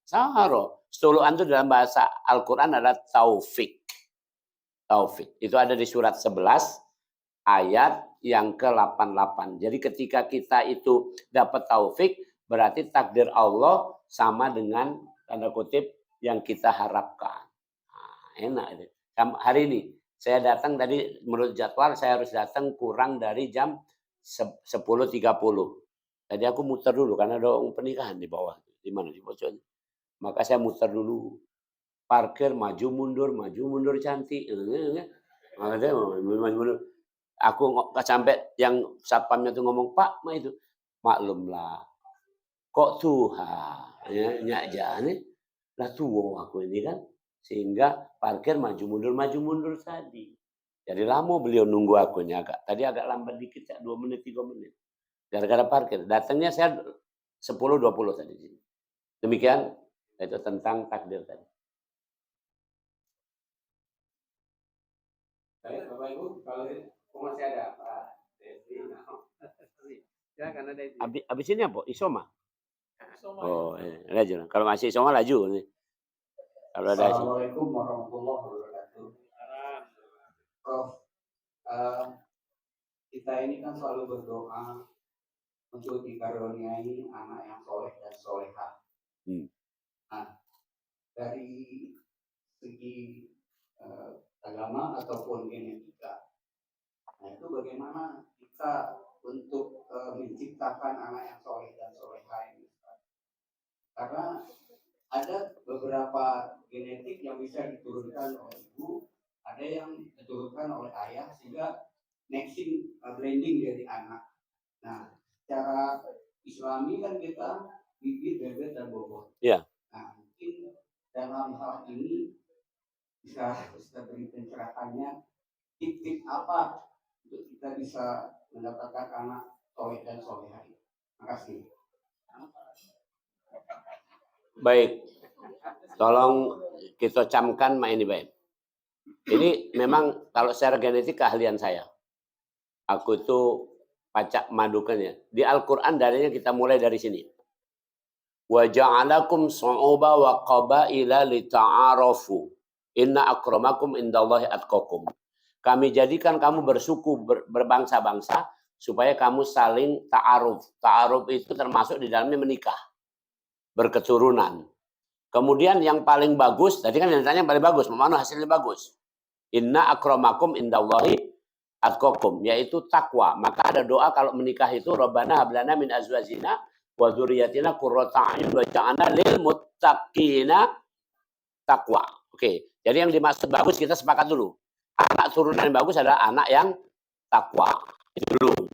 Saharo. Setuluan itu dalam bahasa Al-Quran adalah taufik. Taufik. Itu ada di surat 11 ayat yang ke-88. Jadi ketika kita itu dapat taufik, berarti takdir Allah sama dengan tanda kutip yang kita harapkan. Nah, enak itu. Hari ini saya datang tadi menurut jadwal saya harus datang kurang dari jam 10.30. Tadi aku muter dulu karena ada pernikahan di bawah. Di mana di pojoknya. Maka saya muter dulu. Parkir maju mundur cantik. Maju mundur. Aku nggak sampai yang satpamnya tuh ngomong Pak, mah itu maklumlah. Kok Tuhan ya nyak jane lah tua aku ini kan sehingga parkir maju mundur tadi. Jadi lama beliau nunggu akunya tadi agak lambat dikit ya 2 menit 3 menit. Gara-gara parkir. Datangnya saya 10.20 tadi. Demikian itu tentang takdir tadi. Baik Bapak Ibu, kalau masih ada Pak Desi. Silakan ada itu. Abis ini apa? Isoma? Oh, laju. Kalau masih Isoma laju nih. Kalau ada Assalamualaikum warahmatullahi wabarakatuh. Prof, kita ini kan selalu berdoa untuk dikaruniai anak yang soleh dan solehah. Nah, dari segi agama ataupun genetika, nah itu bagaimana kita untuk menciptakan anak yang soleh dan solehah ini? Karena ada beberapa genetik yang bisa diturunkan oleh ibu, ada yang diturunkan oleh ayah sehingga mixing blending dari anak. Nah, secara Islami kan kita bibit, bebet dan bobot. Iya. Nah, mungkin dalam hal ini bisa beri pencerahannya tip-tip apa kita bisa mendapatkan anak soleh dan solehah. Terima kasih. Baik, tolong kita camkan ini baik. Ini memang kalau secara genetik keahlian saya. Aku itu pacak madukannya. Di Al-Quran dalilnya kita mulai dari sini. Wa ja'alakum su'uba wa qabaila lita'arafu. Inna akramakum indallahi atqakum. Kami jadikan kamu bersuku, berbangsa-bangsa, supaya kamu saling ta'aruf. Ta'aruf itu termasuk di dalamnya menikah. Berketurunan. Kemudian yang paling bagus, tadi kan yang ditanya yang paling bagus, mana hasilnya bagus? Inna akramakum indallahi atqakum, yaitu takwa. Maka ada doa kalau menikah itu, Rabbana hablana min azwajina wa dzurriyyatina qurrata a'yun waj'alna lil muttaqina taqwa. Oke, jadi yang dimaksud bagus kita sepakat dulu. Anak turunan yang bagus adalah anak yang takwa. Itu dulu.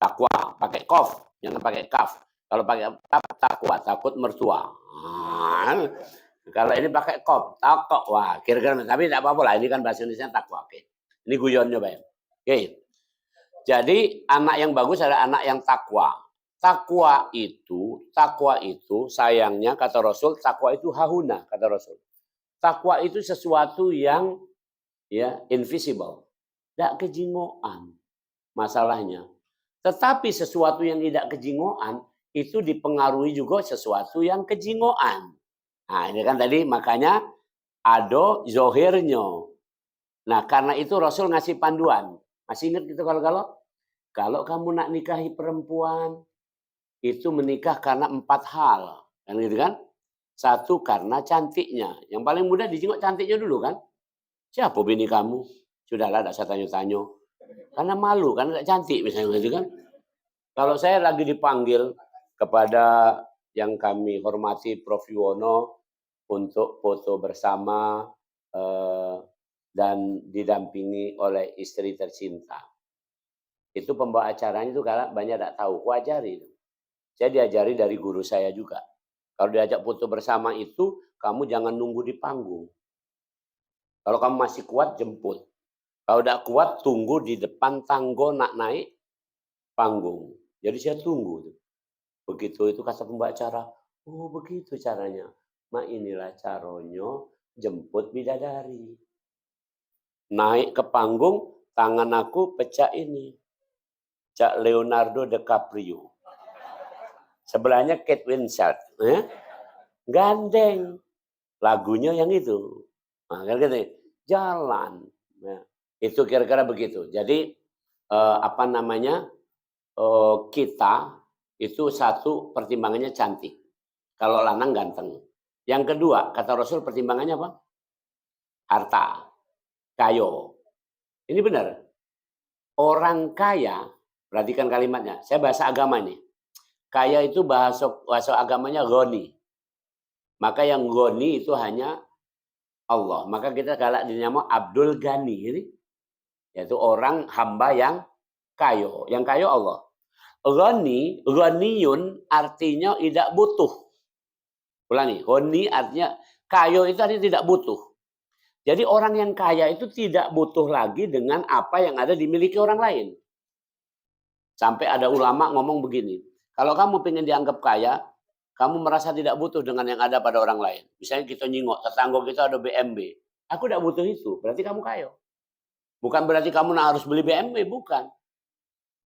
Takwa pakai qaf, jangan pakai kaf. Kalau pakai kaf takwa, takut mertua. Kalau ini pakai qaf, takwa. Kira-kira tapi tidak apa-apa lah, ini kan bahasa Indonesia takwa. Oke. Ini guyonnya, Bang. Oke. Jadi anak yang bagus adalah anak yang takwa. Takwa itu sayangnya kata Rasul, takwa itu hahuna kata Rasul. Takwa itu sesuatu yang invisible, tidak kejingoan masalahnya. Tetapi sesuatu yang tidak kejingoan itu dipengaruhi juga sesuatu yang kejingoan. Nah ini kan tadi makanya ada zohirnya. Nah karena itu Rasul ngasih panduan. Masih ingat gitu kalau kamu nak nikahi perempuan itu menikah karena 4 hal, kan gitu kan? 1 karena cantiknya. Yang paling mudah dijenguk cantiknya dulu kan? Siapa bini kamu? Sudahlah, tidak usah tanya-tanya. Karena malu, karena tidak cantik misalnya gitu kan? Kalau saya lagi dipanggil kepada yang kami hormati Prof. Yuwono untuk foto bersama dan didampingi oleh istri tercinta. Itu pembawa acaranya itu kalau banyak tidak tahu, kuajari. Saya diajari dari guru saya juga. Kalau diajak foto bersama itu, kamu jangan nunggu di panggung. Kalau kamu masih kuat, jemput. Kalau tidak kuat, tunggu di depan tangga nak naik panggung. Jadi saya tunggu. Begitu itu kata pembawa acara, oh begitu caranya. Mak inilah caranya jemput bidadari. Naik ke panggung, tangan aku pecah ini. Cak Leonardo DiCaprio. Sebelahnya Kate Winslet. Gandeng. Lagunya yang itu. Nah, gitu. Jalan. Nah, itu kira-kira begitu. Jadi kita itu 1 pertimbangannya cantik. Kalau lanang ganteng. Yang kedua, kata Rasul pertimbangannya apa? Harta. Kayo. Ini benar. Orang kaya, perhatikan kalimatnya. Saya bahasa agama ini. Kaya itu bahasa agamanya ghani. Maka yang ghani itu hanya Allah. Maka kita galak dinamo Abdul Ghani. Ini. Yaitu orang hamba yang kayo. Yang kayo Allah. Ghani, ghaniyun artinya tidak butuh. Ulangi, ghani artinya kayo itu artinya tidak butuh. Jadi orang yang kaya itu tidak butuh lagi dengan apa yang ada dimiliki orang lain. Sampai ada ulama ngomong begini. Kalau kamu pengen dianggap kaya, kamu merasa tidak butuh dengan yang ada pada orang lain. Misalnya kita nyingok, tetangga kita ada BMW. Aku tidak butuh itu, berarti kamu kaya. Bukan berarti kamu harus beli BMW, bukan.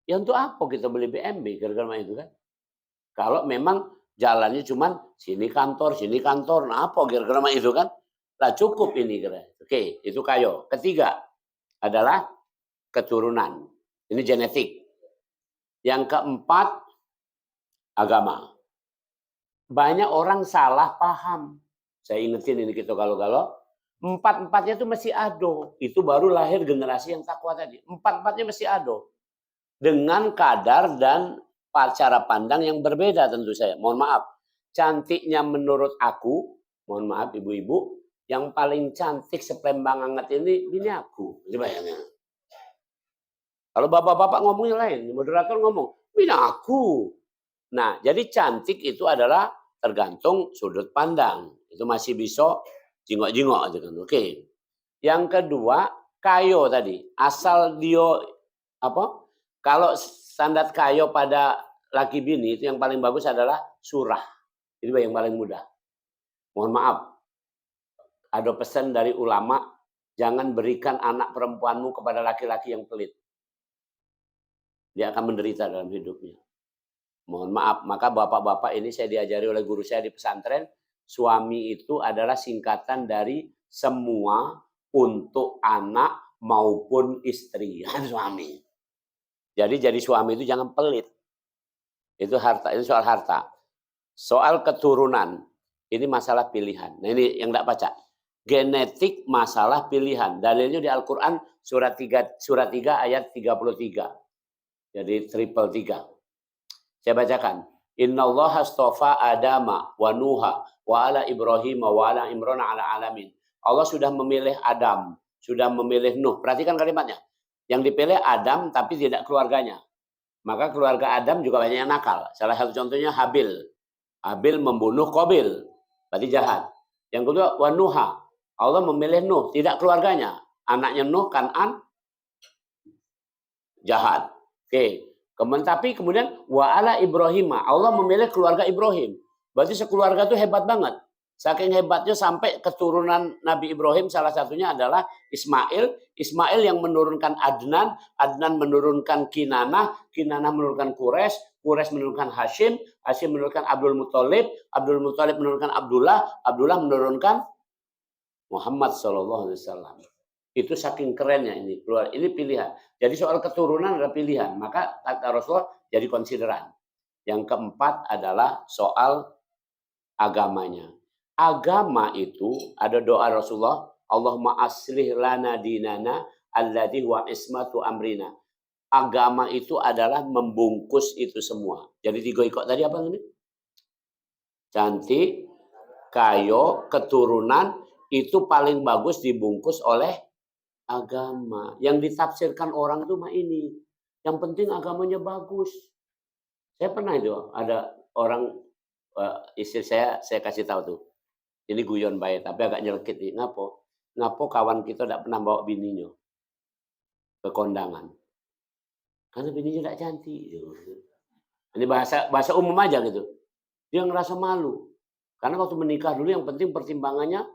Ya untuk apa kita beli BMW? Gara-gara itu kan. Kalau memang jalannya cuman sini kantor, nah apa gara-gara itu kan. Lah cukup ini kira. Oke, itu kayo. Ketiga adalah keturunan. Ini genetik. Yang keempat, agama. Banyak orang salah paham. Saya ingetin ini kita kalau-kalau. 4-4-nya itu masih ada. Itu baru lahir generasi yang takwa tadi. 4-4-nya masih ada. Dengan kadar dan cara pandang yang berbeda tentu saya. Mohon maaf. Cantiknya menurut aku, mohon maaf ibu-ibu, yang paling cantik sepelembang hangat ini aku. Ini bayangnya. Kalau bapak-bapak ngomongnya lain, moderator ngomong, ini aku. Nah, jadi cantik itu adalah tergantung sudut pandang. Itu masih bisa jingok-jingok. Oke. Yang kedua, kayo tadi. Asal dia apa? Kalau standar kayo pada laki bini itu yang paling bagus adalah surah. Itu yang paling mudah. Mohon maaf, ada pesan dari ulama, jangan berikan anak perempuanmu kepada laki-laki yang pelit. Dia akan menderita dalam hidupnya. Mohon maaf, maka bapak-bapak ini saya diajari oleh guru saya di pesantren, suami itu adalah singkatan dari semua untuk anak maupun istri. Suami. Jadi suami itu jangan pelit. Itu harta, itu soal harta. Soal keturunan, ini masalah pilihan. Nah ini yang tidak baca. Genetik masalah pilihan. Dalilnya di Al-Quran surat 3 ayat 33. Jadi triple 3. Saya bacakan. Innallaha astafa Adama wa Nuha wa ala Ibrahim wa ala Imran ala alamin. Allah sudah memilih Adam, sudah memilih Nuh. Perhatikan kalimatnya. Yang dipilih Adam tapi tidak keluarganya. Maka keluarga Adam juga banyak yang nakal. Salah satu contohnya Habil. Habil membunuh Qabil. Berarti jahat. Yang kedua wa Nuha. Allah memilih Nuh, tidak keluarganya. Anaknya Nuh, Kan'an, jahat. Oke. Kemudian wa ala Ibrahim. Allah memilih keluarga Ibrahim. Berarti sekeluarga itu hebat banget. Saking hebatnya sampai keturunan Nabi Ibrahim salah satunya adalah Ismail. Ismail yang menurunkan Adnan. Adnan menurunkan Kinanah. Kinanah menurunkan Quraisy. Quraisy menurunkan Hashim. Hashim menurunkan Abdul Muthalib. Abdul Muthalib menurunkan Abdullah. Abdullah menurunkan Muhammad SAW. Itu saking kerennya ini. Ini pilihan. Jadi soal keturunan adalah pilihan. Maka kata Rasulullah jadi konsideran. Yang keempat adalah soal agamanya. Agama itu ada doa Rasulullah. Allahumma aslih lana dinana alladhi wa ismatu amrina. Agama itu adalah membungkus itu semua. Jadi 3 ikut tadi apa ini? Cantik, kayo, keturunan itu paling bagus dibungkus oleh agama. Yang ditafsirkan orang itu mah ini. Yang penting agamanya bagus. Saya pernah itu ada orang istri saya kasih tahu tuh. Ini guyon baik tapi agak nyelkit nih. Ngapo kawan kita tidak pernah bawa bininya ke kondangan. Karena bininya tidak cantik. Ini bahasa umum aja gitu. Dia ngerasa malu. Karena waktu menikah dulu yang penting pertimbangannya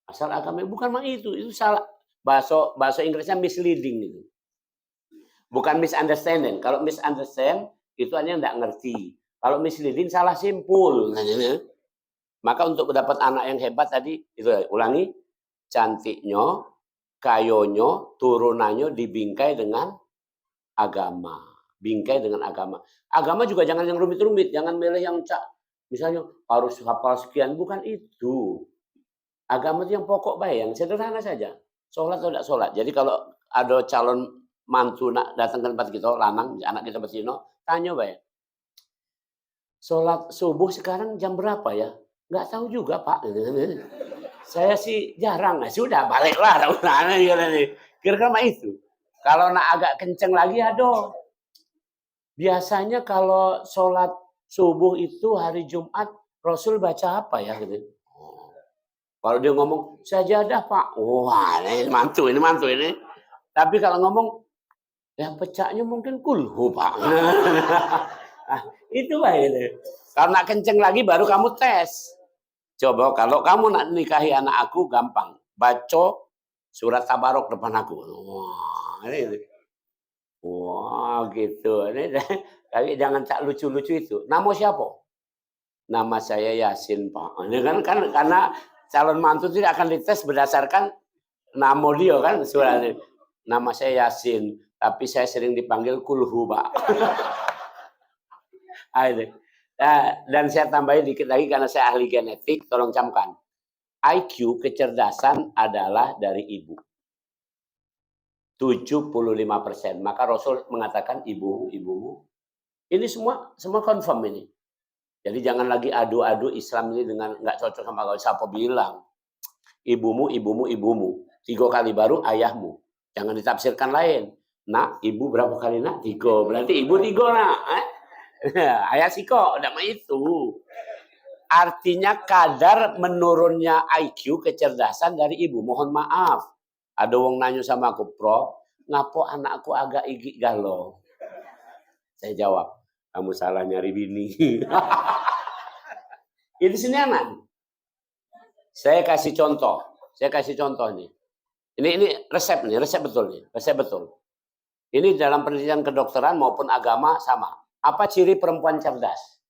asal agama. Bukan mah itu salah. Bahasa Inggrisnya misleading gitu. Bukan misunderstanding. Kalau misunderstand itu hanya tidak ngerti. Kalau misleading salah simpul. Maka untuk mendapat anak yang hebat tadi itu ulangi, cantiknya, kayonyo, turunannya dibingkai dengan agama. Bingkai dengan agama. Agama juga jangan yang rumit-rumit, jangan milih yang misalnya harus hafal sekian, bukan itu. Agama itu yang pokok baik, yang sederhana saja. Sholat atau tidak sholat. Jadi kalau ada calon mantu nak datang ke tempat kita, lanang, anak kita bersino, tanya baik. Sholat subuh sekarang jam berapa ya? Nggak tahu juga Pak. Saya sih jarang. Nah, sudah baliklah. Kira-kira mah itu. Kalau nak agak kenceng lagi aduh. Biasanya kalau sholat subuh itu hari Jumat Rasul baca apa ya gitu. Kalau dia ngomong sajadah Pak. Wah ini mantu ini. Tapi kalau ngomong yang pecahnya mungkin kulhu Pak. Nah, itu Pak itu. Kalau nak kenceng lagi baru kamu tes. Coba kalau kamu nak nikahi anak aku gampang. Baca surat Tabarok depan aku. Wah gitu. Tapi jangan tak lucu-lucu itu. Nama siapa? Nama saya Yasin Pak. Ini kan karena calon mantu tidak akan dites berdasarkan nama dia kan. Surat nama saya Yasin. Tapi saya sering dipanggil Kulhu Pak. Dan saya tambahin dikit lagi karena saya ahli genetik, tolong camkan. IQ, kecerdasan adalah dari ibu. 75%. Maka Rasul mengatakan ibumu. Ini semua confirm ini. Jadi jangan lagi adu-adu Islam ini dengan nggak cocok sama kalau siapa bilang. Ibumu. 3 kali baru ayahmu. Jangan ditafsirkan lain. Nak, ibu berapa kali nak? 3. Berarti ibu 3 nak. Ayah siko, nama itu. Artinya kadar menurunnya IQ kecerdasan dari ibu. Mohon maaf. Ada wong nanya sama aku, Prof, ngapo anakku agak igi galau. Saya jawab, kamu salah nyari bini. Itu sinianan. Saya kasih contoh nih. Ini resep nih, resep betul. Ini dalam penelitian kedokteran maupun agama sama. Apa ciri perempuan cerdas?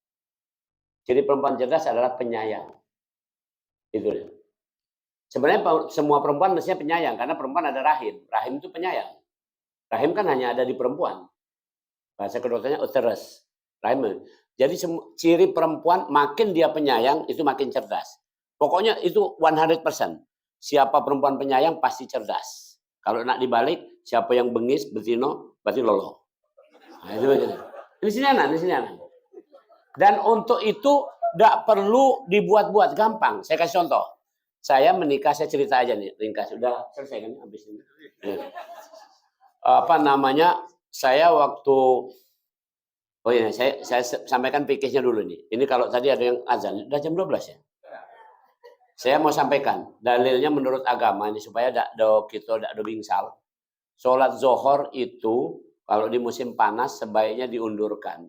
Ciri perempuan cerdas adalah penyayang. Itu dia. Sebenarnya semua perempuan mestinya penyayang karena perempuan ada rahim. Rahim itu penyayang. Rahim kan hanya ada di perempuan. Bahasa kedokterannya uterus. Rahim. Jadi ciri perempuan makin dia penyayang itu makin cerdas. Pokoknya itu 100%. Siapa perempuan penyayang pasti cerdas. Kalau nak dibalik, siapa yang bengis, betino, berarti lolo. Nah, itu begini. Ini sini anak. Dan untuk itu tidak perlu dibuat-buat, gampang. Saya kasih contoh. Saya menikah, saya cerita aja nih, ringkas. Sudah selesai kan habis ini. Saya waktu saya sampaikan pikirnya dulu nih. Ini kalau tadi ada yang azan, udah jam 12 ya. Saya mau sampaikan dalilnya menurut agama ini supaya kita tidak bingsal. Sholat zohor itu kalau di musim panas sebaiknya diundurkan,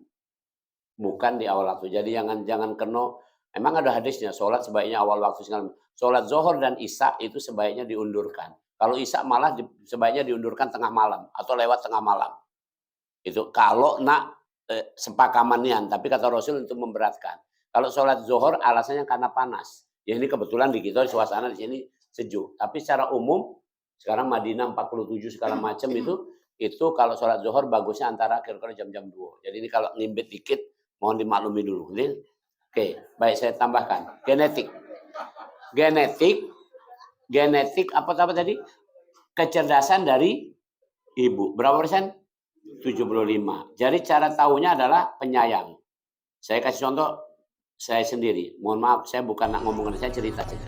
bukan di awal waktu. Jadi jangan keno. Emang ada hadisnya sholat sebaiknya awal waktu. Sholat zohor dan isya itu sebaiknya diundurkan. Kalau isya malah sebaiknya diundurkan tengah malam atau lewat tengah malam. Itu kalau nak sepakamannya. Tapi kata Rasul untuk memberatkan. Kalau sholat zohor alasannya karena panas. Ya ini kebetulan di kita suasana di sini sejuk. Tapi secara umum sekarang Madinah 47 segala macam itu kalau sholat zuhur bagusnya antara kira-kira jam-jam 2. Jadi ini kalau ngimbit dikit mohon dimaklumi dulu. Oke, baik saya tambahkan. Genetik apa tadi? Kecerdasan dari ibu. Berapa persen? 75. Jadi cara tahunya adalah penyayang. Saya kasih contoh saya sendiri. Mohon maaf, saya bukan nak ngomongin, saya cerita saja.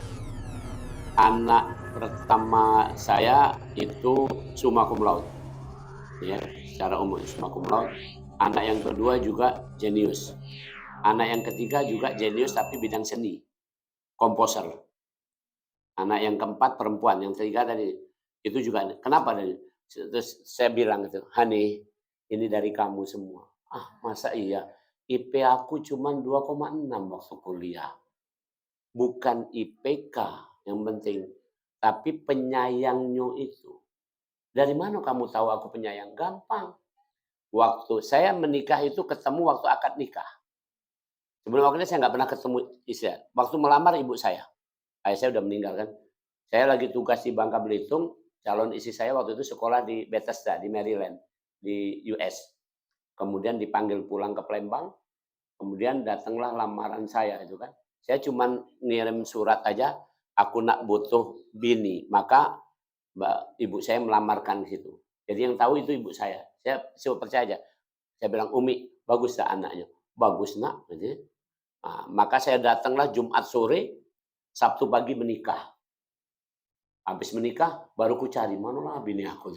Anak pertama saya itu summa cum laude. Ya, secara umum summa cum laude. Anak yang kedua juga jenius. Anak yang ketiga juga jenius tapi bidang seni. Komposer. Anak yang keempat perempuan, yang ketiga tadi itu juga. Kenapa tadi? Terus saya bilang itu, "Hani, ini dari kamu semua." Ah, masa iya? IP aku cuma 2,6 waktu kuliah. Bukan IPK yang penting, tapi penyayangnya itu. Dari mana kamu tahu aku penyayang? Gampang. Waktu saya menikah itu ketemu waktu akad nikah. Sebelum waktu itu saya nggak pernah ketemu istri. Waktu melamar ibu saya. Ayah saya udah meninggal kan. Saya lagi tugas di Bangka Belitung. Calon istri saya waktu itu sekolah di Bethesda, di Maryland, di US. Kemudian dipanggil pulang ke Palembang. Kemudian datanglah lamaran saya itu kan. Saya cuma ngirim surat aja, aku nak butuh bini. Maka ibu saya melamarkan di situ. Jadi yang tahu itu ibu saya. Saya percaya aja. Saya bilang, "Umi, bagus tak anaknya?" "Bagus nak." Nah, maka saya datanglah Jumat sore, Sabtu pagi menikah. Habis menikah, baru ku cari, manalah bini aku.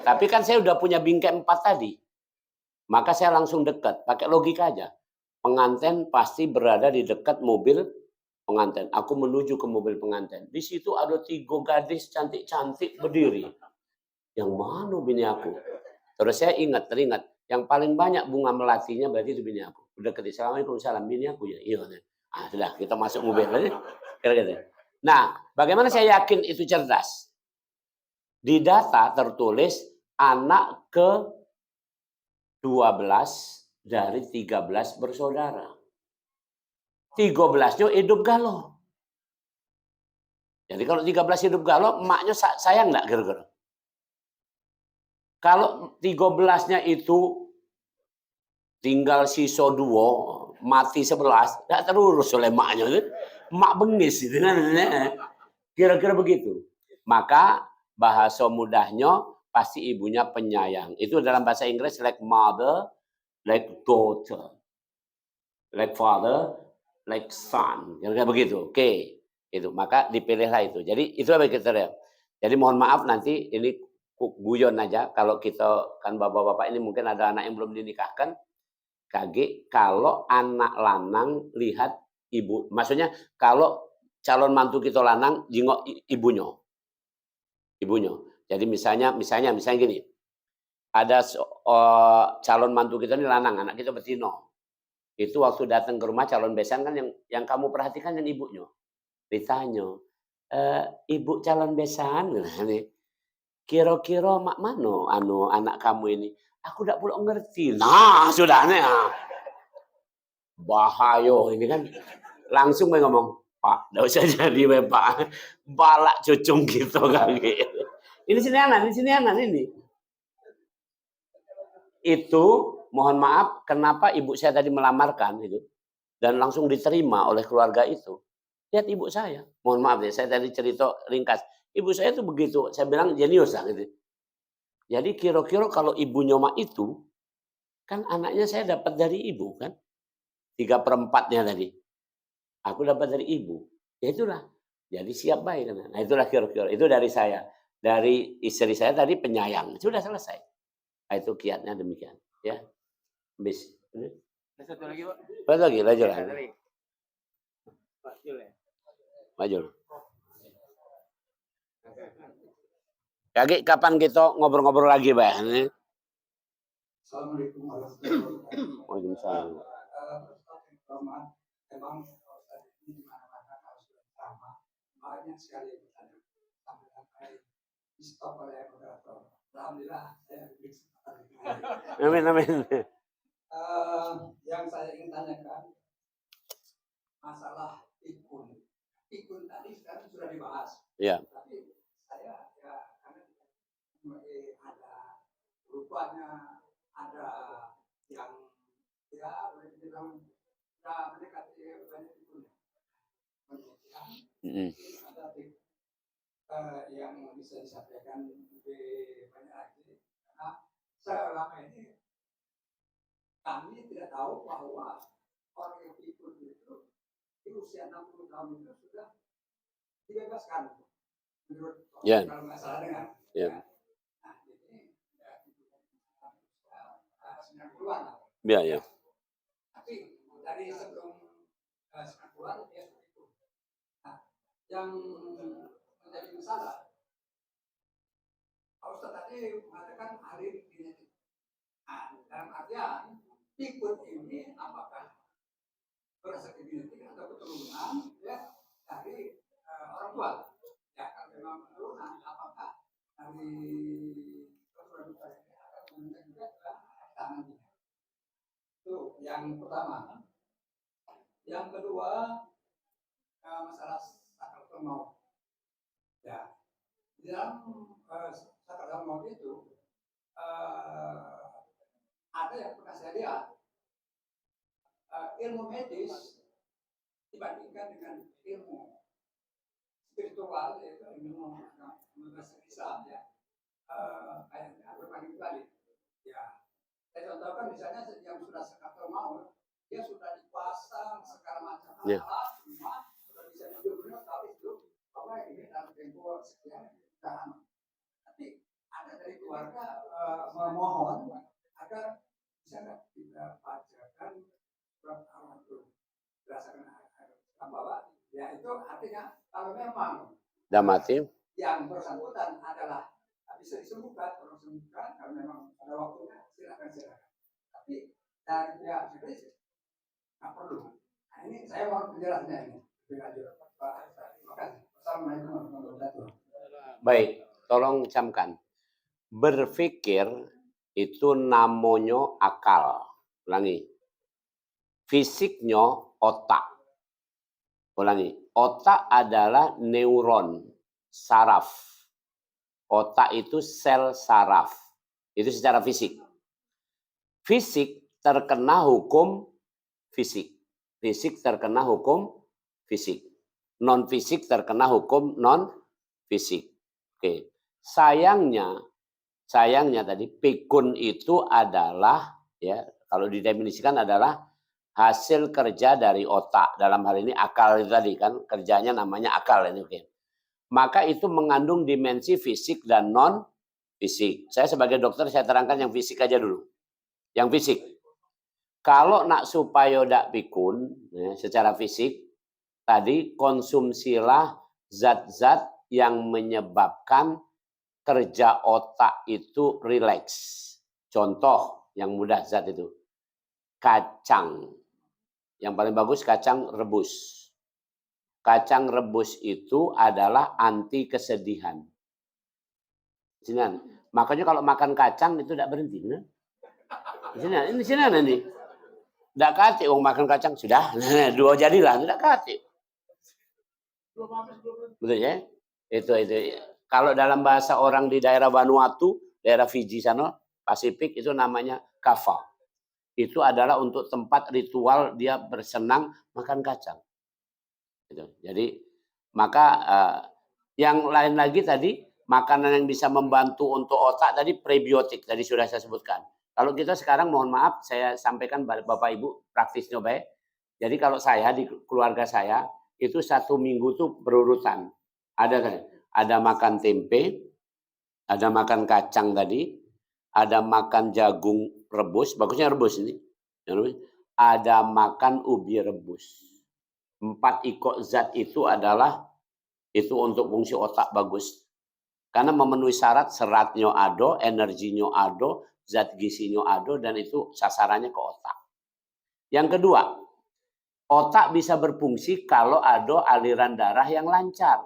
Tapi kan saya udah punya bingkai 4 tadi. Maka saya langsung dekat, pakai logika aja. Pengantin pasti berada di dekat mobil pengantin. Aku menuju ke mobil pengantin. Di situ ada 3 gadis cantik-cantik berdiri. Yang mana bini aku? Terus saya teringat. Yang paling banyak bunga melatinya berarti itu bini aku. Udah ketik, "Assalamualaikum, salam bini aku ya." Iya. Ah, sudah kita masuk mobil. Kira-kira. Nah, bagaimana saya yakin itu cerdas? Di data tertulis anak ke 12 dari 13 bersaudara. 13-nya hidup galau. Jadi kalau 13 hidup galau, emaknya sayang enggak kira-kira? Kalau 13-nya itu tinggal sisa 2, mati 11, enggak terurus oleh emaknya. Emak bengis gitu kan. Kira-kira begitu. Maka bahasa mudahnya pasti ibunya penyayang. Itu dalam bahasa Inggris like mother, like daughter, like father, like son. Kira-kira begitu. Oke. Itu. Maka dipilihlah itu. Jadi itu apa kita lihat. Jadi mohon maaf nanti ini guyon aja. Kalau kita kan bapak-bapak ini mungkin ada anak yang belum dinikahkan. Kaget kalau anak lanang lihat ibu. Maksudnya kalau calon mantu kita lanang jengok ibunya. Jadi misalnya gini, ada calon mantu kita ini lanang, anak kita betino. Itu waktu datang ke rumah calon besan kan yang kamu perhatikan yang ibunya. Ditanya, ibu calon besan, kira-kira mak mano anak kamu ini? Aku tidak perlu ngerti. Nah, sudah nih. Bahaya ini kan. Langsung saya ngomong, Pak, tidak usah jadi Pak. Balak cucung gitu kan. Ini sini anak ini. Itu mohon maaf, kenapa ibu saya tadi melamarkan itu dan langsung diterima oleh keluarga itu. Lihat ibu saya, mohon maaf ya, saya tadi cerita ringkas. Ibu saya itu begitu, saya bilang jenius lah gitu. Jadi kira-kira kalau ibunya mak itu, kan anaknya saya dapat dari ibu kan, 3/4-nya tadi. Aku dapat dari ibu. Ya itulah. Jadi siap baik. Nah itulah kira-kira. Itu dari saya. Dari istri saya tadi penyayang. Sudah selesai. Nah, itu kiatnya demikian. Ya. Habis. Satu lagi, Pak. Satu lagi. Lanjut. Pak Jul ya. Maju. Kaki kapan kita ngobrol-ngobrol lagi, Pak? Assalamualaikum warahmatullahi wabarakatuh. Waalaikumsalam. Memang ini di mana-mana harus bersama. Banyak sekali pertanyaan sampai di stop oleh moderator. Alhamdulillah saya diberi kesempatan. Amin. Yang saya ingin tanyakan masalah pikun. Pikun tadi sekarang sudah dibahas. Ya. Tapi saya ya karena ada rupanya ada yang ya boleh dibilang sudah mendekati banyak pikun. Ada yang bisa disampaikan lebih banyak lagi karena selama ini kami tidak tahu bahwa orang yang pikun itu di usia 60 tahun itu sudah dibebaskan menurut kalau nggak salah dengar. Ya. Nah ini ya 90-an lah. Ya. Tapi dari sebelum 90-an dia sudah pikun. Nah yang menjadi masalah Pak Ustadz tadi mengatakan ahli genetik. Nah dalam artian pikun ini apakah berdasarkan genetik atau keturunan ya dari orang tua ya kalau memang keturunan apakah dari keturunan kita ini akan menunjukkan juga ke tangannya itu yang pertama. Yang kedua masalah sakaratul maut ya di dalam sakaratul maut itu ada yang pernah saya lihat ilmu medis dibandingkan dengan ilmu spiritual yaitu ilmu bahasa Islam ya kayaknya berbanding-balik ya saya contohkan misalnya yang sudah sakaratul maut dia sudah dipasang segala macam alat semua sudah bisa hidup tapi itu bahwa ini dalam tempo sekian tahan tapi ada dari keluarga memohon agar bisa nggak kita bacakan surat Al-Quran berdasarkan bahwa ya itu artinya kalau memang Damati. yang bersangkutan adalah bisa disembuhkan, tolong sembuhkan kalau memang ada waktunya silakan. Tapi dari pihak medis nggak perlu. Nah ini saya mau penjelasannya ini. Terima kasih. Assalamualaikum warahmatullahi wabarakatuh. Baik, tolong camkan. Berpikir itu namanya akal. Ulangi. Fisiknya otak. Ulangi. Otak adalah neuron, saraf. Otak itu sel saraf. Itu secara fisik. Fisik terkena hukum fisik. Fisik terkena hukum fisik. Non fisik terkena hukum non fisik. Oke. Sayangnya tadi pikun itu adalah ya kalau didefinisikan adalah hasil kerja dari otak. Dalam hal ini akal itu tadi kan kerjanya namanya akal ini oke. Maka itu mengandung dimensi fisik dan non fisik. Saya sebagai dokter saya terangkan yang fisik aja dulu. Yang fisik. Kalau nak supaya tidak pikun ya, secara fisik tadi konsumsilah zat-zat yang menyebabkan kerja otak itu rileks. Contoh yang mudah zat itu. Kacang. Yang paling bagus kacang rebus. Kacang rebus itu adalah anti kesedihan. Sini, makanya kalau makan kacang itu tidak berhenti. Nah? Ini sini nih. Tidak kate makan kacang sudah. Nah, 2 jadilah, tidak kate. Betul ya? Itu. Kalau dalam bahasa orang di daerah Vanuatu, daerah Fiji sana, Pasifik itu namanya kava. Itu adalah untuk tempat ritual dia bersenang makan kacang. Gitu. Jadi maka yang lain lagi tadi makanan yang bisa membantu untuk otak tadi prebiotik tadi sudah saya sebutkan. Kalau kita sekarang mohon maaf saya sampaikan Bapak Ibu praktisnya baik. Jadi kalau saya di keluarga saya itu 1 minggu tuh berurutan. Ada makan tempe, ada makan kacang tadi, ada makan jagung rebus, bagusnya rebus ini. Ada makan ubi rebus. 4 ikut zat itu adalah itu untuk fungsi otak bagus. Karena memenuhi syarat seratnya ada, energinya ada, zat gizinya ada, dan itu sasarannya ke otak. Yang kedua, otak bisa berfungsi kalau ada aliran darah yang lancar.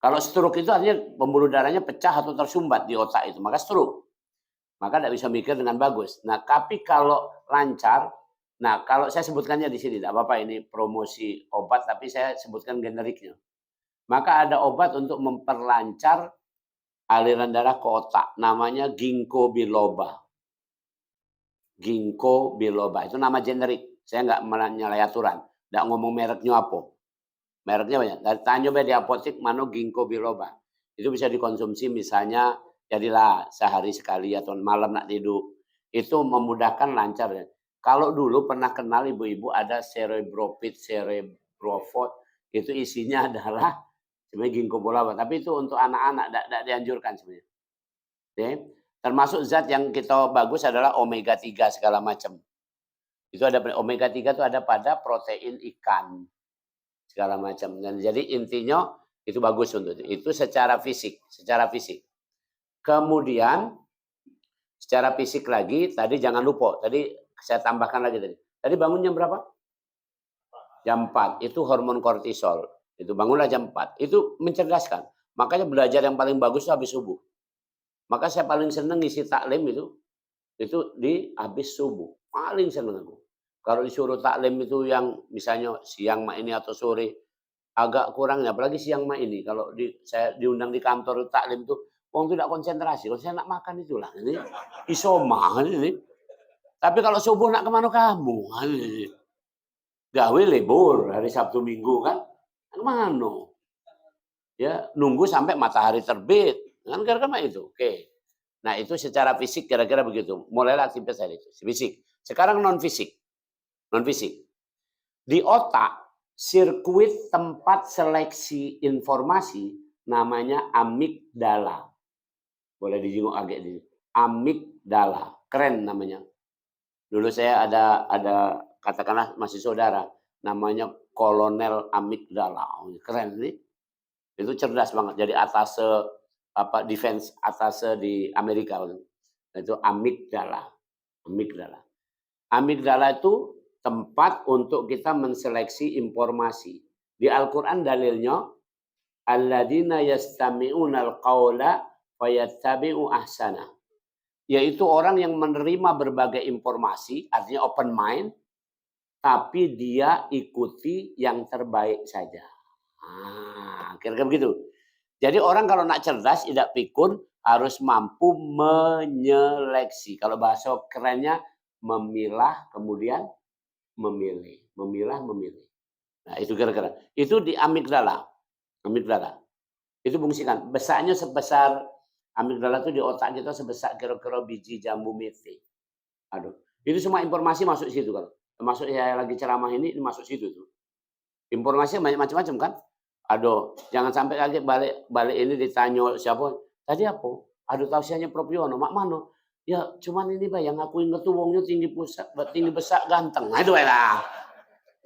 Kalau stroke itu artinya pembuluh darahnya pecah atau tersumbat di otak itu, maka stroke. Maka tidak bisa mikir dengan bagus. Nah, tapi kalau lancar, nah kalau saya sebutkannya di sini, tidak apa-apa ini promosi obat, tapi saya sebutkan generiknya. Maka ada obat untuk memperlancar aliran darah ke otak, namanya ginkgo biloba. Ginkgo biloba, itu nama generik. Saya nggak menyalahi aturan, nggak ngomong mereknya apa. Mereknya banyak. Tanya di apotek mana ginkgo biloba. Itu bisa dikonsumsi misalnya jadilah sehari sekali atau malam nak tidur. Itu memudahkan lancar. Kalau dulu pernah kenal ibu-ibu ada cerebrofit, cerebrofot. Itu isinya adalah sebenarnya ginkgo biloba. Tapi itu untuk anak-anak tidak dianjurkan sebenarnya. Oke. Termasuk zat yang kita bagus adalah omega 3 segala macam. Itu ada omega 3 itu ada pada protein ikan. Segala macam. Dan jadi intinya itu bagus untuk itu secara fisik. Kemudian secara fisik lagi tadi jangan lupa. Tadi saya tambahkan lagi tadi. Tadi bangun jam berapa? Jam 4. Itu hormon kortisol. Itu bangunlah jam 4. Itu mencerdaskan. Makanya belajar yang paling bagus itu habis subuh. Maka saya paling senang ngisi taklim itu di habis subuh. Paling senang aku. Kalau disuruh taklim itu yang misalnya siang mak ini atau sore agak kurangnya, apalagi siang mak ini. Kalau saya diundang di kantor taklim itu, orang tidak konsentrasi. Kalau saya nak makan itulah ini isoma ini. Tapi kalau subuh nak kemana kamu? Gawe libur hari Sabtu Minggu kan? Kemana? Ya nunggu sampai matahari terbit. Kan kira-kira itu. Oke. Nah itu secara fisik kira-kira begitu. Mulailah aktivitas itu fisik. Sekarang non fisik. Di otak, sirkuit tempat seleksi informasi namanya amigdala. Boleh dijenguk agak di amigdala. Keren namanya. Dulu saya ada katakanlah masih saudara namanya Kolonel Amigdala. Keren nih. Itu cerdas banget. Jadi atase defense atase di Amerika. Itu amigdala. Amigdala itu tempat untuk kita menseleksi informasi. Di Al-Quran dalilnya, alladzina yastami'unal qawla fayattabi'u ahsana. Yaitu orang yang menerima berbagai informasi, artinya open mind, tapi dia ikuti yang terbaik saja. Kira-kira begitu. Jadi orang kalau nak cerdas, tidak pikun, harus mampu menyeleksi. Kalau bahasa kerennya, memilah, kemudian memilih. Nah, itu kira-kira. Itu di amigdala. Itu fungsikan. Besarnya sebesar amigdala itu di otak kita sebesar kira-kira biji jambu mete. Aduh, itu semua informasi masuk situ kan. Termasuk saya lagi ceramah ini masuk situ tuh. Informasinya banyak macam-macam kan. Aduh, jangan sampai lagi balik ini ditanya siapa. Tadi apa? Aduh, tausiahnya Prof Yono. Mak mano? Ya, cuman ini Pak yang aku ingat tuh wongnya tinggi besar, ganteng. Nah, itu lah.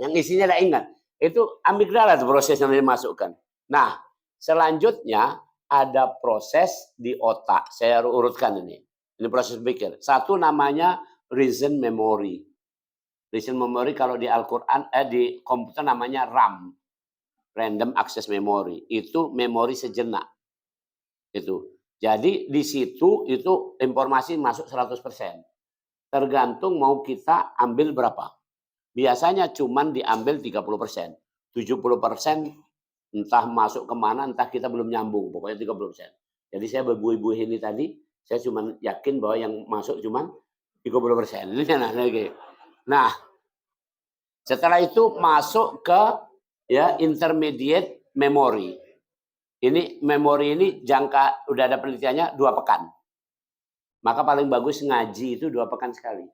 Yang isinya tidak ingat. Itu amigdala tuh proses yang dimasukkan. Nah, selanjutnya ada proses di otak. Saya urutkan ini. Ini proses pikir. Satu namanya reason memory. Reason memory kalau di Al-Quran, di komputer namanya RAM. Random access memory. Itu memori sejenak. Itu. Jadi di situ itu informasi masuk 100%. Tergantung mau kita ambil berapa. Biasanya cuman diambil 30%. 70% entah masuk kemana, entah kita belum nyambung. Pokoknya 30%. Jadi saya berbuih-buih ini tadi, saya cuma yakin bahwa yang masuk cuma 30%. Nah, setelah itu masuk ke ya intermediate memory. Ini memori ini jangka, udah ada penelitiannya 2 pekan. Maka paling bagus ngaji itu 2 pekan sekali.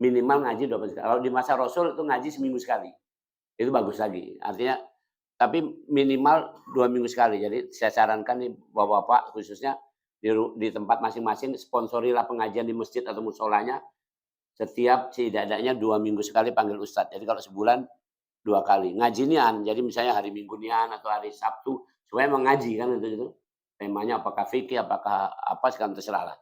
Minimal ngaji 2 pekan sekali. Kalau di masa Rasul itu ngaji seminggu sekali. Itu bagus lagi. Artinya, tapi minimal 2 minggu sekali. Jadi saya sarankan nih bapak-bapak khususnya di tempat masing-masing sponsorilah pengajian di masjid atau musolanya. Setiap setidaknya 2 minggu sekali panggil ustadz. Jadi kalau sebulan 2 kali. Ngaji nian. Jadi misalnya hari Minggu nian atau hari Sabtu. Supaya mengaji kan itu. Temanya apakah fikih, apakah apa sekarang terserah lah.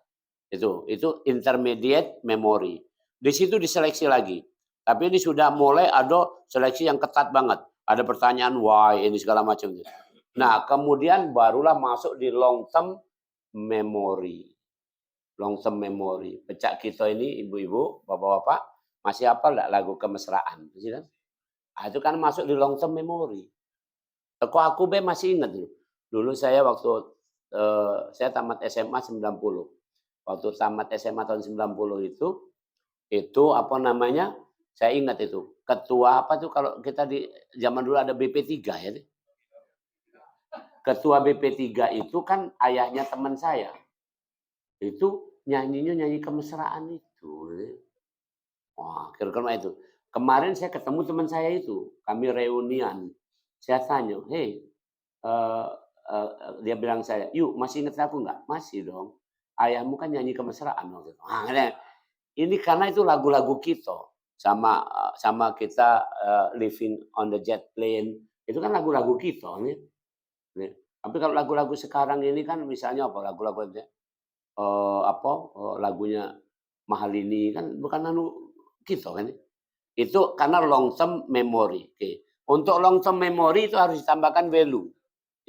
Itu intermediate memory. Di situ diseleksi lagi. Tapi ini sudah mulai ada seleksi yang ketat banget. Ada pertanyaan why ini segala macam. Nah, kemudian barulah masuk di long term memory. Long term memory. Pecak kita ini ibu-ibu, bapak-bapak masih hafal enggak lagu kemesraan, kan? Itu kan masuk di long term memory. Kok aku masih ingat dulu. Dulu saya waktu saya tamat SMA 90. Waktu tamat SMA tahun 90 itu apa namanya? Saya ingat itu. Ketua apa tuh kalau kita di zaman dulu ada BP3 ya. Ketua BP3 itu kan ayahnya teman saya. Itu nyanyi kemesraan itu. Wah, kira-kira itu. Kemarin saya ketemu teman saya itu. Kami reunian. Saya tanya, "Hei, dia bilang saya, yuk masih ingat aku nggak? Masih dong. Ayahmu kan nyanyi kemesraan waktu itu." Ini karena itu lagu-lagu kita sama kita living on the jet plane itu kan lagu-lagu kita nih. Tapi kalau lagu-lagu sekarang ini kan misalnya apa lagu-lagu lagunya Mahalini kan bukan kita kan. Itu karena long term memory. Oke. Untuk long term memory itu harus ditambahkan value.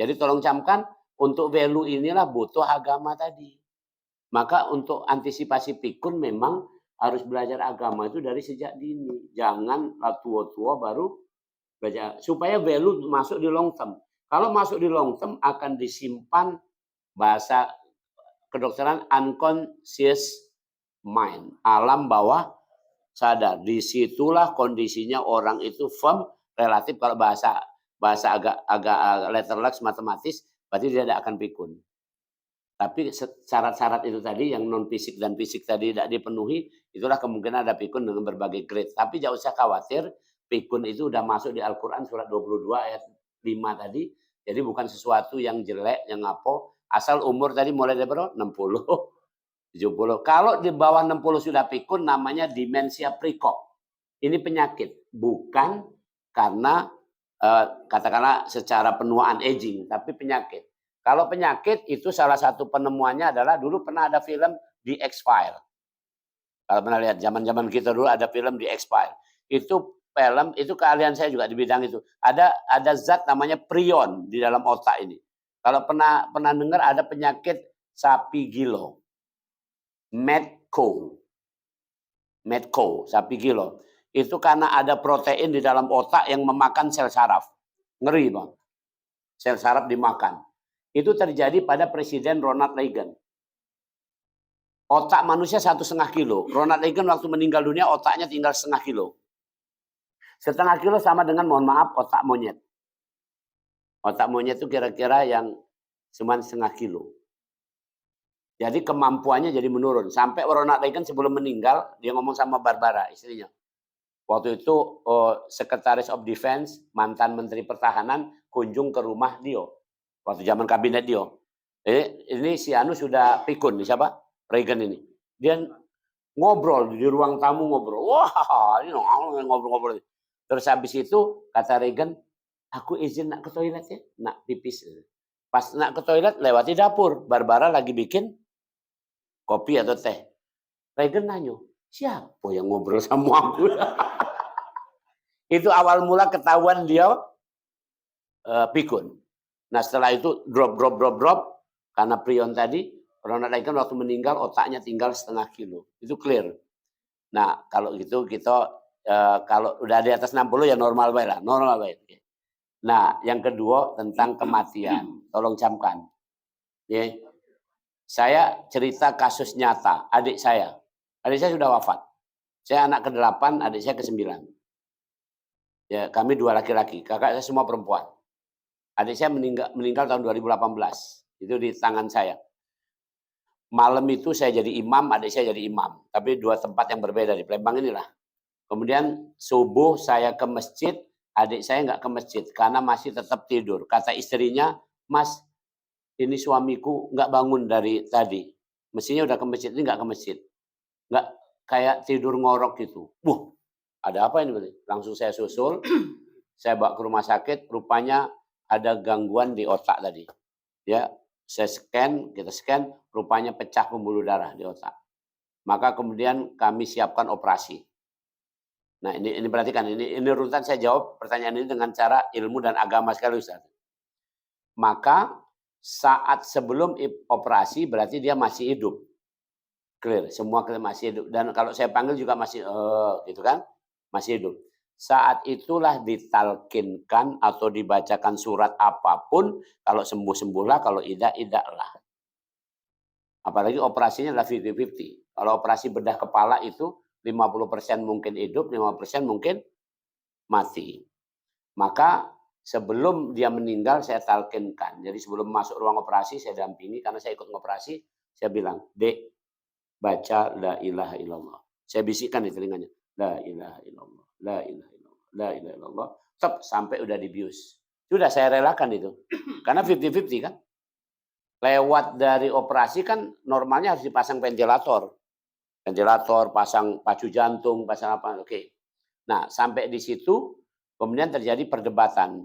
Jadi tolong camkan, untuk value inilah butuh agama tadi. Maka untuk antisipasi pikun memang harus belajar agama itu dari sejak dini. Jangan tua-tua baru belajar. Supaya value masuk di long term. Kalau masuk di long term akan disimpan bahasa kedokteran unconscious mind. Alam bawah sadar. Disitulah kondisinya orang itu firm relatif kalau bahasa agak letterless matematis berarti dia tidak akan pikun. Tapi syarat-syarat itu tadi yang non fisik dan fisik tadi tidak dipenuhi, itulah kemungkinan ada pikun dengan berbagai grade. Tapi jangan usah khawatir, pikun itu sudah masuk di Al-Qur'an surat 22 ayat 5 tadi. Jadi bukan sesuatu yang jelek, yang apa, asal umur tadi mulai dari berapa? 60, 70. Kalau di bawah 60 sudah pikun namanya demensia prekop. Ini penyakit, bukan karena katakanlah secara penuaan aging, tapi penyakit. Kalau penyakit itu salah satu penemuannya adalah dulu pernah ada film The X-File. Kalau pernah lihat zaman-zaman kita dulu ada film The X-File. Itu film itu keahlian saya juga di bidang itu. Ada zat namanya prion di dalam otak ini. Kalau pernah dengar ada penyakit sapi gilo. Medco, sapi gilo. Itu karena ada protein di dalam otak yang memakan sel saraf. Ngeri, Bang. Sel saraf dimakan. Itu terjadi pada Presiden Ronald Reagan. Otak manusia 1,5 kilo. Ronald Reagan waktu meninggal dunia otaknya tinggal 0,5 kilo. 0,5 kilo sama dengan, mohon maaf, otak monyet. Otak monyet itu kira-kira yang cuma 0,5 kilo. Jadi kemampuannya jadi menurun. Sampai Ronald Reagan sebelum meninggal, dia ngomong sama Barbara, istrinya. Waktu itu Sekretaris of Defense, mantan Menteri Pertahanan, kunjung ke rumah dia. Waktu zaman kabinet dia. Ini si Anu sudah pikun, siapa? Reagan ini. Dia ngobrol di ruang tamu ngobrol. Wah, ini ngobrol-ngobrol. Terus habis itu kata Reagan, aku izin nak ke toilet ya, nak pipis. Pas nak ke toilet lewati dapur, Barbara lagi bikin kopi atau teh. Regen nanya, siapa yang ngobrol sama aku? Itu awal mula ketahuan dia pikun. Nah setelah itu drop, karena prion tadi, Ronald Reagan waktu meninggal otaknya tinggal 0,5 kilo. Itu clear. Nah kalau gitu kita, kalau udah di atas 60 ya normal baik lah, normal baik. Nah yang kedua tentang kematian, tolong camkan. Ya. Saya cerita kasus nyata, adik saya sudah wafat. Saya anak ke-8, adik saya ke-9. Ya, kami 2 laki-laki, kakak saya semua perempuan. Adik saya meninggal tahun 2018. Itu di tangan saya. Malam itu saya jadi imam, adik saya jadi imam. Tapi 2 tempat yang berbeda di Palembang inilah. Kemudian subuh saya ke masjid, adik saya nggak ke masjid karena masih tetap tidur. Kata istrinya, Mas, ini suamiku nggak bangun dari tadi. Mestinya udah ke masjid, ini nggak ke masjid. Nggak, kayak tidur ngorok gitu. Ada apa ini? Langsung saya susul, saya bawa ke rumah sakit, rupanya ada gangguan di otak tadi. Ya, saya kita scan, rupanya pecah pembuluh darah di otak. Maka kemudian kami siapkan operasi. Nah, ini perhatikan, ini runutan saya jawab pertanyaan ini dengan cara ilmu dan agama sekali, Ustaz. Maka saat sebelum operasi berarti dia masih hidup. Clear, semua masih hidup. Dan kalau saya panggil juga masih, gitu kan, masih hidup. Saat itulah ditalkinkan atau dibacakan surat apapun, kalau sembuh-sembuhlah, kalau idaklah. Apalagi operasinya adalah 50-50. Kalau operasi bedah kepala itu 50% mungkin hidup, 50% mungkin mati. Maka sebelum dia meninggal saya talkinkan. Jadi sebelum masuk ruang operasi saya dampingi karena saya ikut ngoperasi, saya bilang, "Dek, baca la ilaha illallah." Saya bisikkan di telinganya, la ilaha illallah, la ilaha illallah, la ilaha illallah. Sampai udah dibius. Sudah saya relakan itu. Karena 50-50 kan. Lewat dari operasi kan normalnya harus dipasang ventilator. Ventilator, pasang pacu jantung, pasang apa, oke. Nah, sampai di situ kemudian terjadi perdebatan.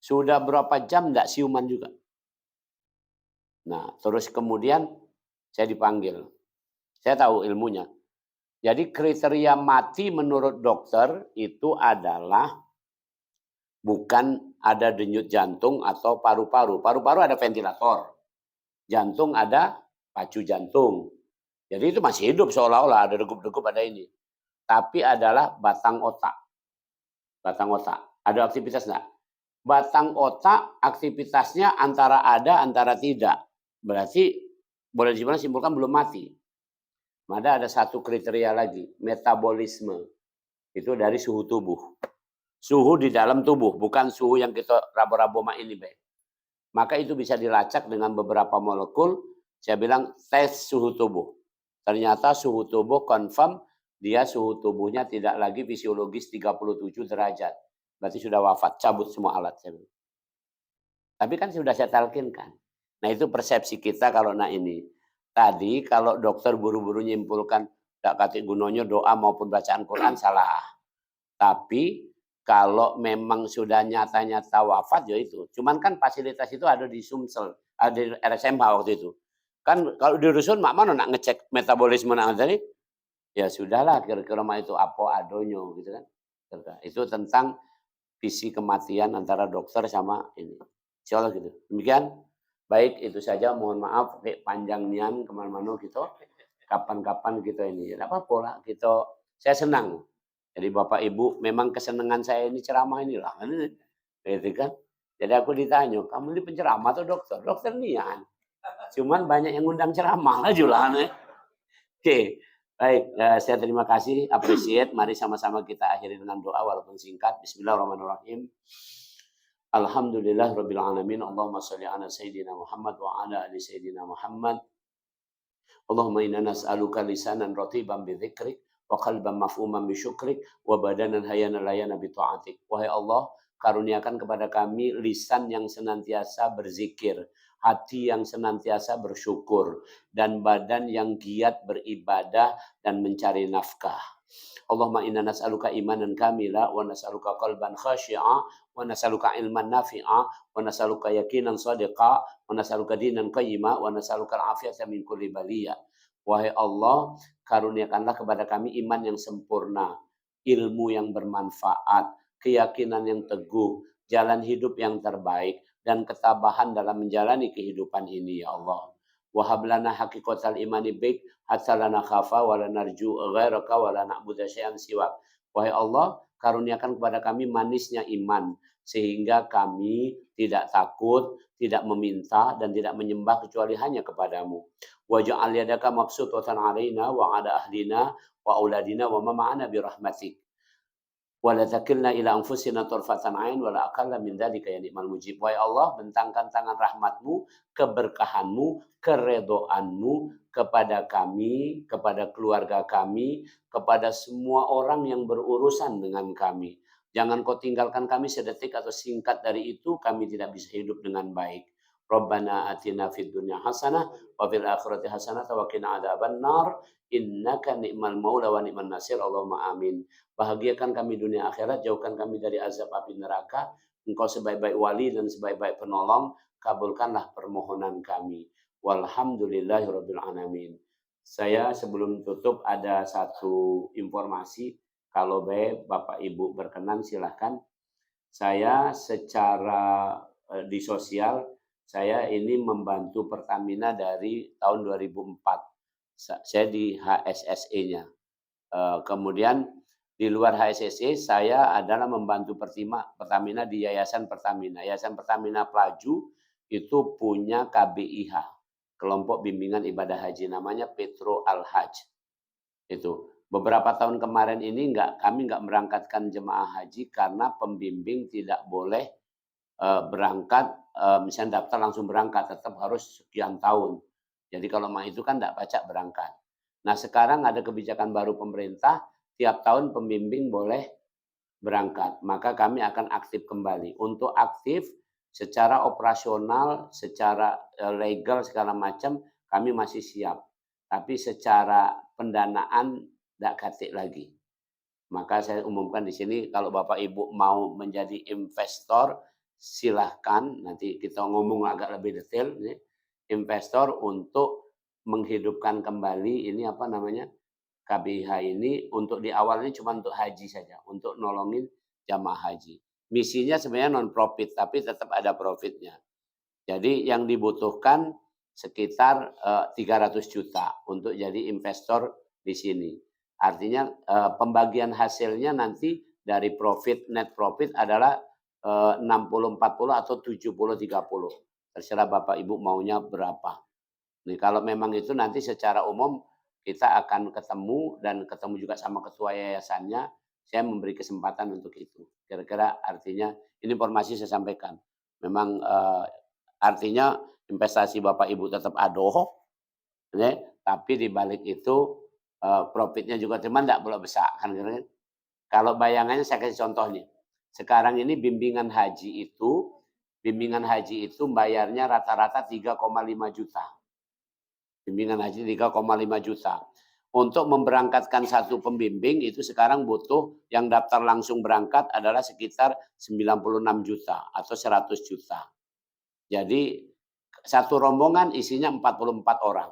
Sudah berapa jam enggak siuman juga. Nah, terus kemudian saya dipanggil. Saya tahu ilmunya. Jadi kriteria mati menurut dokter itu adalah bukan ada denyut jantung atau paru-paru. Paru-paru ada ventilator. Jantung ada pacu jantung. Jadi itu masih hidup seolah-olah ada degup-degup ada ini. Tapi adalah batang otak. Batang otak. Ada aktivitas enggak? Batang otak aktivitasnya antara ada antara tidak. Berarti boleh simpulkan belum mati. Maka ada satu kriteria lagi, metabolisme. Itu dari suhu tubuh. Suhu di dalam tubuh, bukan suhu yang kita raba-raba ini, baik. Maka itu bisa dilacak dengan beberapa molekul. Saya bilang tes suhu tubuh. Ternyata suhu tubuh confirm dia suhu tubuhnya tidak lagi fisiologis 37 derajat. Berarti sudah wafat, cabut semua alat. Saya bilang. Tapi kan sudah saya talkinkan. Nah itu persepsi kita kalau ini. Tadi kalau dokter buru-buru nyimpulkan tak kati gunanya doa maupun bacaan Quran salah. Tapi kalau memang sudah nyata-nyata wafat ya itu. Cuman kan fasilitas itu ada di Sumsel, ada di RSMH waktu itu. Kan kalau di rusun mak mana nak ngecek metabolisme nak tadi? Ya sudahlah kira-kira mah itu apa adonyo gitu kan. Itu tentang visi kematian antara dokter sama ini. Insyaallah gitu. Demikian. Baik, itu saja. Mohon maaf, panjang nian kemana-mana kita. Kapan-kapan kita ini. Tidak apa-apa lah. Saya senang. Jadi Bapak Ibu, memang kesenangan saya ini ceramah inilah. Gitu kan. Jadi aku ditanya, kamu ini penceramah atau dokter? Dokter nian. Cuman banyak yang undang ceramah aja lah. Oke. Baik, saya terima kasih, appreciate. Mari sama-sama kita akhiri dengan doa walaupun singkat. Bismillahirrahmanirrahim. Alhamdulillah Rabbil Alamin. Allahumma salli ala Sayyidina Muhammad wa ala ali Sayyidina Muhammad. Allahumma inna nas'aluka lisanan ratiban bi dzikrik wa qalban mafhuman bi syukrik wa badanan hayana layana bi ta'atik. Wahai Allah, karuniakan kepada kami lisan yang senantiasa berzikir, hati yang senantiasa bersyukur, dan badan yang giat beribadah dan mencari nafkah. Allahumma inna nas'aluka imanan kamila wa nas'aluka qalban khashi'a wa nas'aluka ilman nafi'a wa nas'aluka yaqinan shadiqa wa nas'aluka dinan qayyima wa nas'aluka al-afiyata min kulli baliyah. Wahai Allah, karuniakanlah kepada kami iman yang sempurna, ilmu yang bermanfaat, keyakinan yang teguh, jalan hidup yang terbaik, dan ketabahan dalam menjalani kehidupan ini, ya Allah. Wahab lana haqiqatal imani bik hatta la nakhafa wa la narju ghairaka wa la na'budu syai'an siwak. Wahai Allah, karuniakan kepada kami manisnya iman sehingga kami tidak takut, tidak meminta dan tidak menyembah kecuali hanya kepadamu. Waj'al yadaka mabsutatan 'alaina wa 'ala ahlina wa auladina wa ma ma'ana bi rahmatik. Wala takilna ila anfusina tarfatan ain wala aqalla min dzalika ya ni'mal mujib. Wahai Allah, bentangkan tangan rahmatmu, keberkahanmu, keredoanmu kepada kami, kepada keluarga kami, kepada semua orang yang berurusan dengan kami. Jangan kau tinggalkan kami sedetik atau singkat dari itu, kami tidak bisa hidup dengan baik. Rabbana atina fid dunya hasanah wa fil akhirati hasanah wa qina adzabannar. Innaka ni'mal maula wa ni'man nasir. Allahumma amin. Bahagiakan kami dunia akhirat, jauhkan kami dari azab api neraka. Engkau sebaik-baik wali dan sebaik-baik penolong, kabulkanlah permohonan kami. Walhamdulillahirabbil alamin. Saya sebelum tutup ada satu informasi, kalau Bapak Ibu berkenan silahkan. Saya secara di sosial, saya ini membantu Pertamina dari tahun 2004. Saya di HSSE-nya. Kemudian di luar HSSE, saya adalah membantu Pertamina di Yayasan Pertamina. Yayasan Pertamina Pelaju itu punya KBIH, Kelompok Bimbingan Ibadah Haji, namanya Petro Al-Hajj. Itu beberapa tahun kemarin ini kami nggak merangkatkan jemaah haji karena pembimbing tidak boleh berangkat, misalnya daftar langsung berangkat, tetap harus sekian tahun. Jadi kalau mau itu kan tidak pacak berangkat. Nah sekarang ada kebijakan baru pemerintah, tiap tahun pembimbing boleh berangkat. Maka kami akan aktif kembali. Untuk aktif secara operasional, secara legal segala macam kami masih siap. Tapi secara pendanaan tidak katik lagi. Maka saya umumkan di sini kalau Bapak Ibu mau menjadi investor silahkan, nanti kita ngomong agak lebih detail nih. Investor untuk menghidupkan kembali ini apa namanya KBIH ini untuk di awal ini cuma untuk haji saja, untuk nolongin jamaah haji. Misinya sebenarnya non profit tapi tetap ada profitnya. Jadi yang dibutuhkan sekitar 300 juta untuk jadi investor di sini. Artinya pembagian hasilnya nanti dari profit, net profit adalah 60-40 atau 70-30. Terserah Bapak Ibu maunya berapa. Nih, kalau memang itu nanti secara umum kita akan ketemu dan ketemu juga sama ketua yayasannya. Saya memberi kesempatan untuk itu. Kira-kira artinya ini informasi saya sampaikan. Memang artinya investasi Bapak Ibu tetap adoh. Ya, tapi di balik itu profitnya juga cuma tidak boleh besar kan. Kalau bayangannya saya kasih contoh nih. Sekarang ini bimbingan haji itu bayarnya rata-rata 3,5 juta. Bimbingan haji 3,5 juta. Untuk memberangkatkan satu pembimbing itu sekarang butuh yang daftar langsung berangkat adalah sekitar 96 juta atau 100 juta. Jadi satu rombongan isinya 44 orang.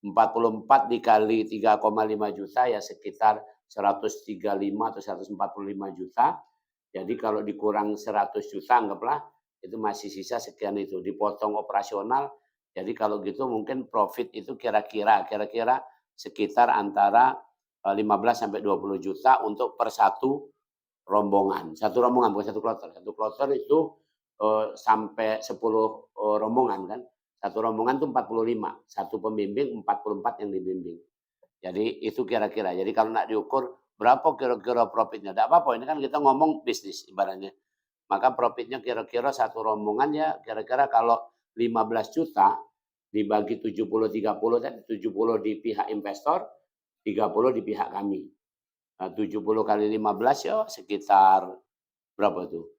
44 dikali 3,5 juta ya sekitar 135 atau 145 juta. Jadi kalau dikurang 100 juta anggaplah itu masih sisa sekian itu. Dipotong operasional. Jadi kalau gitu mungkin profit itu kira-kira sekitar antara 15 sampai 20 juta untuk per satu rombongan. Satu rombongan bukan satu kloter. Satu kloter itu sampai 10 rombongan kan. Satu rombongan itu 45. Satu pembimbing 44 yang dibimbing. Jadi itu kira-kira. Jadi kalau nak diukur berapa kira-kira profitnya? Tidak apa-apa, ini kan kita ngomong bisnis ibaratnya. Maka profitnya kira-kira satu rombongan ya kira-kira kalau 15 juta dibagi 70-30, 70 di pihak investor, 30 di pihak kami. Nah, 70 kali 15 ya sekitar berapa tuh?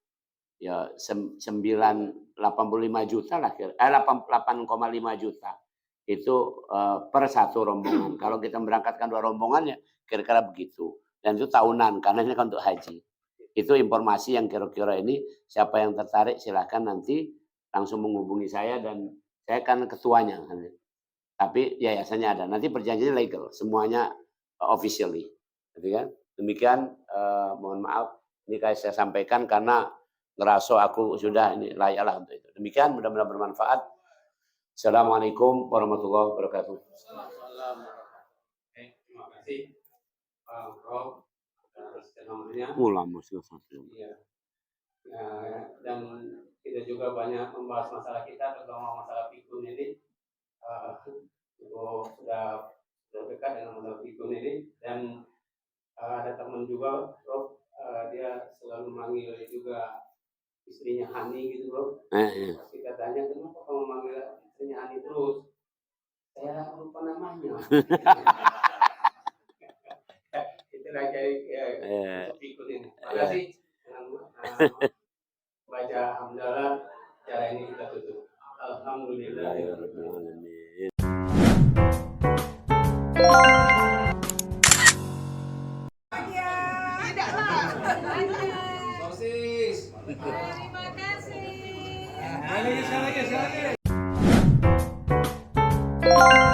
Ya 85 juta lah, 8,5 juta. Itu per satu rombongan. Kalau kita berangkatkan 2 rombongan ya kira-kira begitu. Dan itu tahunan karena ini kan untuk haji. Itu informasi yang kira-kira ini siapa yang tertarik silahkan nanti langsung menghubungi saya dan saya kan ketuanya. Tapi yayasannya ada. Nanti perjanjiannya legal, semuanya officially. Jadi kan demikian mohon maaf ini kayak saya sampaikan karena ngerasa aku sudah ini layaklah untuk itu. Demikian mudah-mudahan bermanfaat. Assalamualaikum warahmatullahi wabarakatuh. Terima kasih Pak Prof atas ceramahnya. Ulama satu. Iya. Dan kita juga banyak membahas masalah kita, terutama masalah pikun ini. Sudah dekat dengan masalah pikun ini dan ada teman juga Prof, dia selalu manggil juga istrinya Hani gitu Bro. Pas kita tanya kenapa kamu manggil istrinya Hani terus, saya lupa namanya. Itulah jadi pikun ini. Terima kasih. Baca hamdalah, cara ini kita tutup. Alhamdulillah. Sosis. Terima kasih. Lagi.